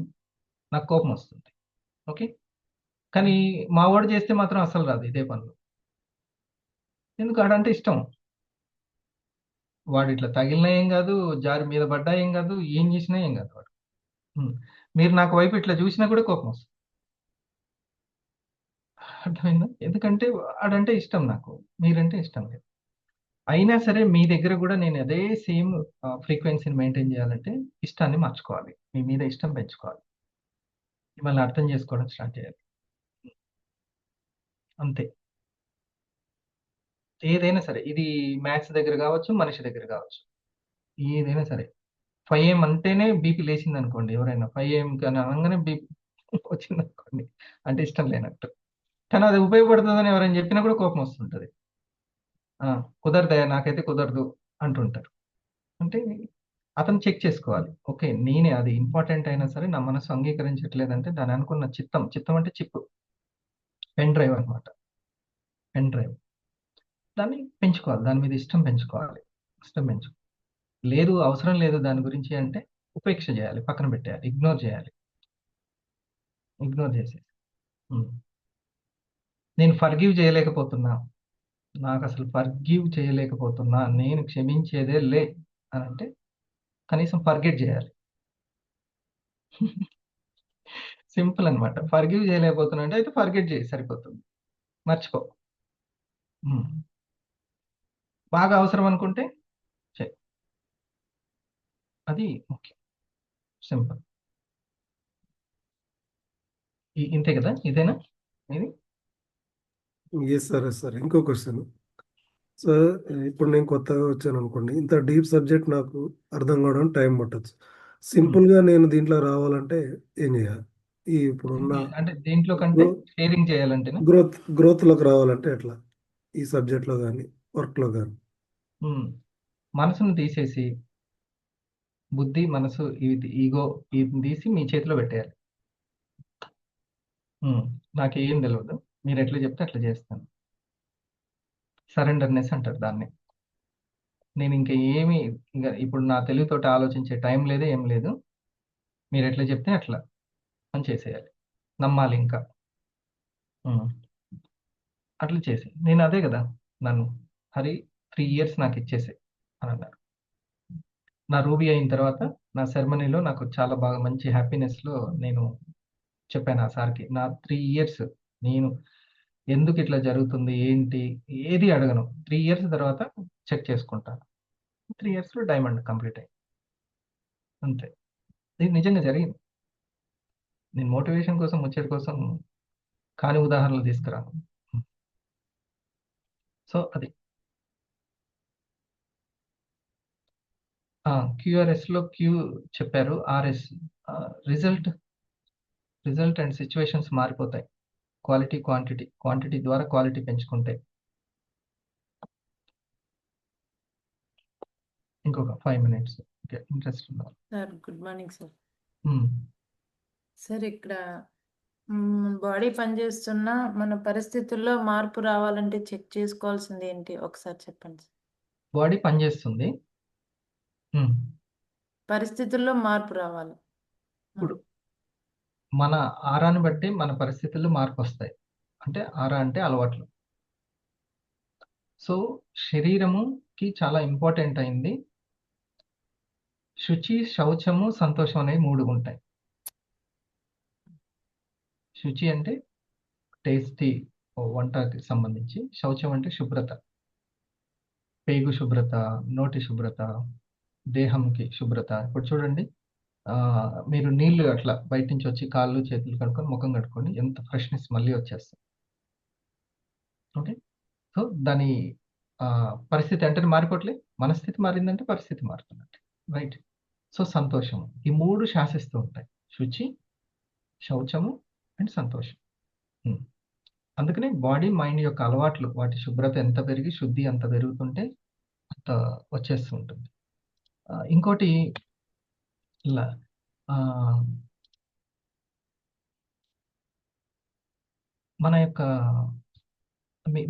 నాకు కోపమొస్తుంది. ఓకే. కానీ మా వాడు చేస్తే మాత్రం అస్సలు రాదు ఇదే పనులు. ఎందుకు ఆడంటే ఇష్టం. వాడిట్లా తగిలినా ఏం గాదు, జారి మీద పడ్డా ఏం గాదు, ఏం చేసినా ఏం గాదు వాడు. హ్మ్. మీరు నాకు వైపు ఇట్లా చూసినా కూడా కోపమొస్తది. అర్థమైందా? ఎందుకంటే ఆడంటే ఇష్టం నాకు. మీరంటే ఇష్టం లేదు. అయినా సరే మీ దగ్గర గూడా నేను అదే సేమ్ ఫ్రీక్వెన్సీని మెయింటైన్ చేయాలంటే ఇష్టాన్ని మార్చుకోవాలి. మీ మీద ఇష్టం పెంచుకోవాలి. మిమ్మల్ని అర్థం చేసుకోవడం స్టార్ట్ చేయాలి. అంతే. ఏదైనా సరే. ఇది మ్యాథ్స్ దగ్గర గావచ్చు, మనిషి దగ్గర గావచ్చు. ఏదైనా సరే. 5 AM అంటేనే బీపీ లేచిందనుకోండి ఎవరైనా. 5 AMకి అని అనంగానే బీపీ వచ్చిందనుకోండి. అంటే ఇష్టం లేనట్టు. కానీ అది ఉపయోగపడుతదని ఎవరైనా చెప్పినా కూడా కోపమొస్తుంటది. ఆ! కుదరదయ్యా నాకైతే కుదరదు అంటుంటారు. అంటే అతను చెక్ చేసుకోవాలి. ఓకే. నేనే అది ఇంపార్టెంట్ అయినా సరే నా మనసు అంగీకరించట్లేదంటే దాని అనుకున్న చిత్తం అంటే చిప్. పెన్ డ్రైవ్ అన్నమాట. Pen drive. దాన్ని పెంచుకోవాలి. దాని మీద ఇష్టం పెంచుకోవాలి. ఇష్టం లేదు అవసరం లేదు దాని గురించి అంటే ఉపేక్ష జేయాలి. పక్కన పెట్టేయాలి. ఇగ్నోర్ జేయాలి. ఇగ్నోర్ జేసేసి. హ్మ్. నేను ఫర్‌గివ్ చేయలేకపోతున్నా. నాకసలు ఫర్‌గివ్ చేయలేకపోతున్నా. నేను క్షమించేదే లే అనంటే కనీసం ఫర్‌గెట్ జేయాలి. సింపుల్ అన్నమాట. ఫర్‌గివ్ చేయలేకపోతున్నా అంటే అయితే ఫర్‌గెట్ జేయి సరిపోతుంది. మర్చిపో. హ్మ్. బాగా అవసరం అనుకుంటే చెయి. అది ముఖ్యం. సింపుల్. ఇంతే గదా! ఇదేనా మీది? సార్. ఇంకో క్వశ్చన్. సార్, ఇప్పుడు నేను కొత్తగా వచ్చాననుకోండి. ఇంత డీప్ సబ్జెక్ట్ నాకు అర్థం కావడానికి టైం పట్టొచ్చు. హ్మ్. సింపుల్‌గా నేను దీంట్లో రావాలంటే ఏం చేయాలి? ఇప్పుడున్న సింపుల్ అంటే దేంట్లో కంటే గ్రో షేరింగ్ చేయాలంటేనా? గ్రోత్‌లోకి రావాలంటే ఎట్లా? ఈ సబ్జెక్ట్‌లో గాని, వర్క్‌లో గాని. హ్మ్. మనసుని తీసేసి బుద్ధి, మనసు ఈగో వీటిని తీసి మీ చేతిలో పెట్టేయాలి. హ్మ్. నాకేం తెలవదు. మీరెట్లా చెప్తే అట్లా చేస్తాను. సరెండర్‌నెస్ అంటారు దాన్ని. నేనింక ఏమి ఇప్పుడు నా తెలివితోటి ఆలోచించే టైం లేదు, ఏం లేదు. మీరెట్లా చెప్తే అట్లా అని చేసేయాలి. నమ్మాలింకా. హ్మ్. అట్లా చేసేయి. నేనదే గదా! నన్ను హరి 3 ఇయర్స్ నాకిచ్చేసేయి అనన్నారు. నా రూబీ అయిన తర్వాత నా సెరమనీలో నాకు చాలా బాగా మంచి హ్యాపీనెస్‌లో నేను చెప్పాను ఆ సార్‌కి. నా 3 ఇయర్స్ నేను ఎందుకిట్లా జరుగుతుంది? ఏంటి? ఏది అడగను. 3 ఇయర్స్ తర్వాత చెక్ చేసుకుంటాను. 3 ఇయర్స్‌లో డైమండ్ కంప్లీట్ అయింది. అంతే. ఇది నిజంగా జరిగింది. నేను మోటివేషన్ కోసం, ముచ్చట కోసం కాని ఉదాహరణలు తీసుకురాను. హ్మ్. సో, అది. క్యూఆర్ఎస్‌లో క్యూ చెప్పారు. RS result, result and situations మారిపోతాయి. Quality, quantity. క్వాంటిటీ ద్వారా క్వాలిటీ పెంచుకుంటే. ఇంకొక 5 మినిట్స్. ఓకే. ఇంట్రెస్ట్ ఉన్నవాళ్ళు. Sir good morning sir. హ్మ్. సార్ ఇక్కడ బాడీ పనిచేస్తున్న మన పరిస్థితుల్లో మార్పు రావాలంటే చెక్ చేసుకోవాల్సింది ఏంటి ఒకసారి చెప్పండి. బాడీ పనిచేస్తుంది. పరిస్థితుల్లో మార్పు రావాలి. ఇప్పుడు మన ఆరాన్ని బట్టి మన పరిస్థితుల్లో మార్పు వస్తాయి. అంటే ఆరా అంటే అలవాట్లు. సో శరీరముకి చాలా ఇంపార్టెంట్ అయింది శుచి, శౌచము, సంతోషం అనేవి 3 ఉంటాయి. శుచి అంటే టేస్టీ వంటకి సంబంధించి, శౌచం అంటే శుభ్రత, పేగు శుభ్రత, నోటి శుభ్రత, దేహంకి శుభ్రత. ఇప్పుడు చూడండి, మీరు నీళ్లు అట్లా బయట నుంచి వచ్చి కాళ్ళు చేతులు కడుక్కొని ముఖం కట్టుకొని ఎంత ఫ్రెష్నెస్ మళ్ళీ వచ్చేస్తుంది. ఓకే, సో దాని పరిస్థితి అంటే మారిపోవట్లే, మనస్థితి మారిందంటే పరిస్థితి మారుతున్నట్టు, రైట్? సో సంతోషము, ఈ 3 శాసిస్తూ ఉంటాయి: శుచి, శౌచము అండ్ సంతోషం. అందుకనే బాడీ మైండ్ యొక్క అలవాట్లు, వాటి శుభ్రత ఎంత పెరిగి శుద్ధి అంత పెరుగుతుంటే అంత వచ్చేస్తూ ఉంటుంది. ఇంకోటి ఇలా మన యొక్క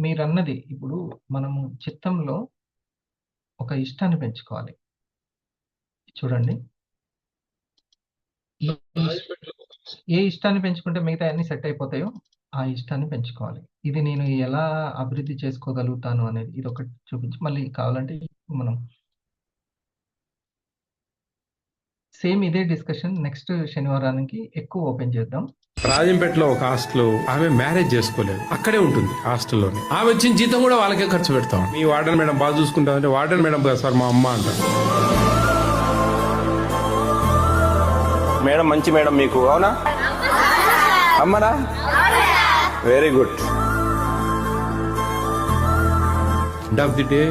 మీరన్నది ఇప్పుడు మనము చిత్తంలో ఒక ఇష్టాన్ని పెంచుకోవాలి. చూడండి, ఏ ఇష్టాన్ని పెంచుకుంటే మిగతా అన్ని సెట్ అయిపోతాయో ఆ ఇష్టాన్ని పెంచుకోవాలి. ఇది నేను ఎలా అభివృద్ధి చేసుకోగలుగుతాను అనేది ఇది ఒకటి చూపించి, మళ్ళీ కావాలంటే మనం సేమ్ ఇదే డిస్కషన్ నెక్స్ట్ శనివారానికి ఎక్కువ ఓపెన్ చేద్దాం. రాజంపేటలో ఒక హాస్టల్, ఆమె మ్యారేజ్ చేసుకోలేదు, అక్కడే ఉంటుంది హాస్టల్లోనే. ఆమె వచ్చిన జీతం కూడా వాళ్ళకే ఖర్చు పెడతాం. మీ వార్డెన్ మేడం బాగా చూసుకుంటామంటే, వార్డెన్ మేడం కాదు సార్ మా అమ్మ అంటారు. మేడం మంచి మేడం మీకు, అవునా అమ్మనా? Very good. End of the day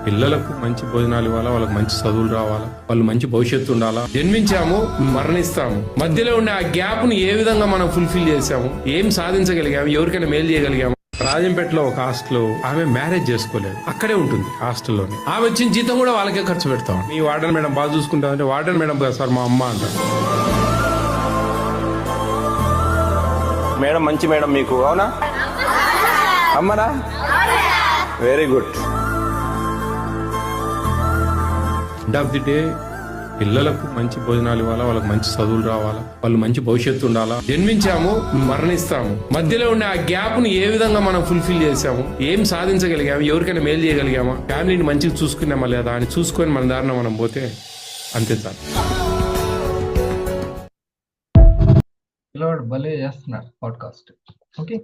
పిల్లలకు మంచి భోజనాలు ఇవ్వాలా, వాళ్ళకి మంచి చదువులు రావాలా, వాళ్ళు మంచి భవిష్యత్తు ఉండాలా. జన్మించాము, మరణిస్తాము, మధ్యలో ఉండే ఆ గ్యాప్ ను ఏ విధంగా మనం ఫుల్ఫిల్ చేసాము, ఏం సాధించగలిగాము, ఎవరికైనా మేలు చేయగలిగాము. రాజంపేటలో ఒక హాస్టల్, ఆమె మ్యారేజ్ చేసుకోలేదు, అక్కడే ఉంటుంది హాస్టల్లోనే. ఆమె వచ్చిన జీతం కూడా వాళ్ళకే ఖర్చు పెడతాం. మీ వార్డెన్ మేడం బాగా చూసుకుంటామంటే, వార్డెన్ మేడం కాదు సార్ మా అమ్మ అంటారు. మేడం మంచి మేడం మీకు, అవునా అమ్మనా? Very good. End of the day పిల్లలకు మంచి భోజనాలు ఇవ్వాలా, వాళ్ళకి మంచి చదువులు రావాలా, వాళ్ళు మంచి భవిష్యత్తు ఉండాలా. జన్మించాము, మరణిస్తాము, మధ్యలో ఉండే ఆ గ్యాప్ ను ఏ విధంగా మనం ఫుల్ఫిల్ చేసాము, ఏం సాధించగలిగాము, ఎవరికైనా మేలు చేయగలిగామా, ఫ్యామిలీని మంచిగా చూసుకున్నామా లేదా అని చూసుకొని మన దారిన మనం పోతే అంతే సార్. పిల్లవాడు భలే చేస్తున్నారు పాడ్కాస్ట్. ఓకే,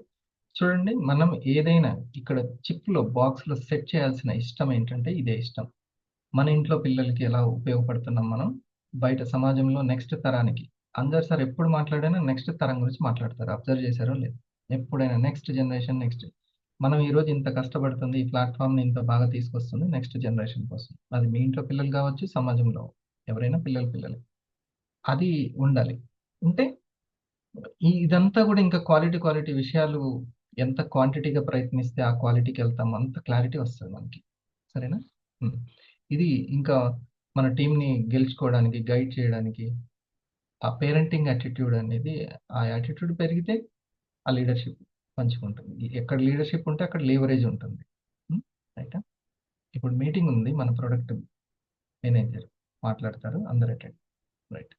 చూడండి, మనం ఏదైనా ఇక్కడ చిప్లో బాక్స్లో సెట్ చేయాల్సిన ఇష్టం ఏంటంటే ఇదే ఇష్టం. మన ఇంట్లో పిల్లలకి ఎలా ఉపయోగపడుతున్నాం మనం, బయట సమాజంలో నెక్స్ట్ తరానికి. అందరు సార్ ఎప్పుడు మాట్లాడినా నెక్స్ట్ తరం గురించి మాట్లాడతారు, అబ్జర్వ్ చేశారో లేదు? ఎప్పుడైనా నెక్స్ట్ జనరేషన్, నెక్స్ట్ మనం ఈరోజు ఇంత కష్టపడుతుంది, ఈ ప్లాట్ఫామ్ని ఇంత బాగా తీసుకొస్తుంది నెక్స్ట్ జనరేషన్ కోసం. అది మీ ఇంట్లో పిల్లలు కావచ్చు, సమాజంలో ఎవరైనా పిల్లలు అది ఉండాలి. ఉంటే ఇదంతా కూడా ఇంకా క్వాలిటీ విషయాలు ఎంత క్వాంటిటీగా ప్రయత్నిస్తే ఆ క్వాలిటీకి వెళ్తాం, అంత క్లారిటీ వస్తుంది మనకి. సరేనా? ఇది ఇంకా మన టీంని గెలుచుకోవడానికి, గైడ్ చేయడానికి ఆ పేరెంటింగ్ యాటిట్యూడ్ అనేది, ఆ యాటిట్యూడ్ పెరిగితే ఆ లీడర్షిప్ పంచుకుంటుంది. ఎక్కడ లీడర్షిప్ ఉంటే అక్కడ లీవరేజ్ ఉంటుంది. రైట్? ఇప్పుడు మీటింగ్ ఉంది, మన ప్రొడక్ట్ మేనేజర్ మాట్లాడతారు, అందరు అటెండ్. రైట్?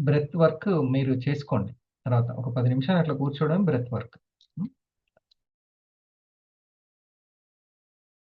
బ్రెత్ వర్క్ మీరు చేసుకోండి. తర్వాత ఒక 10 నిమిషాలు అట్లా కూర్చోవడం బ్రెత్ వర్క్.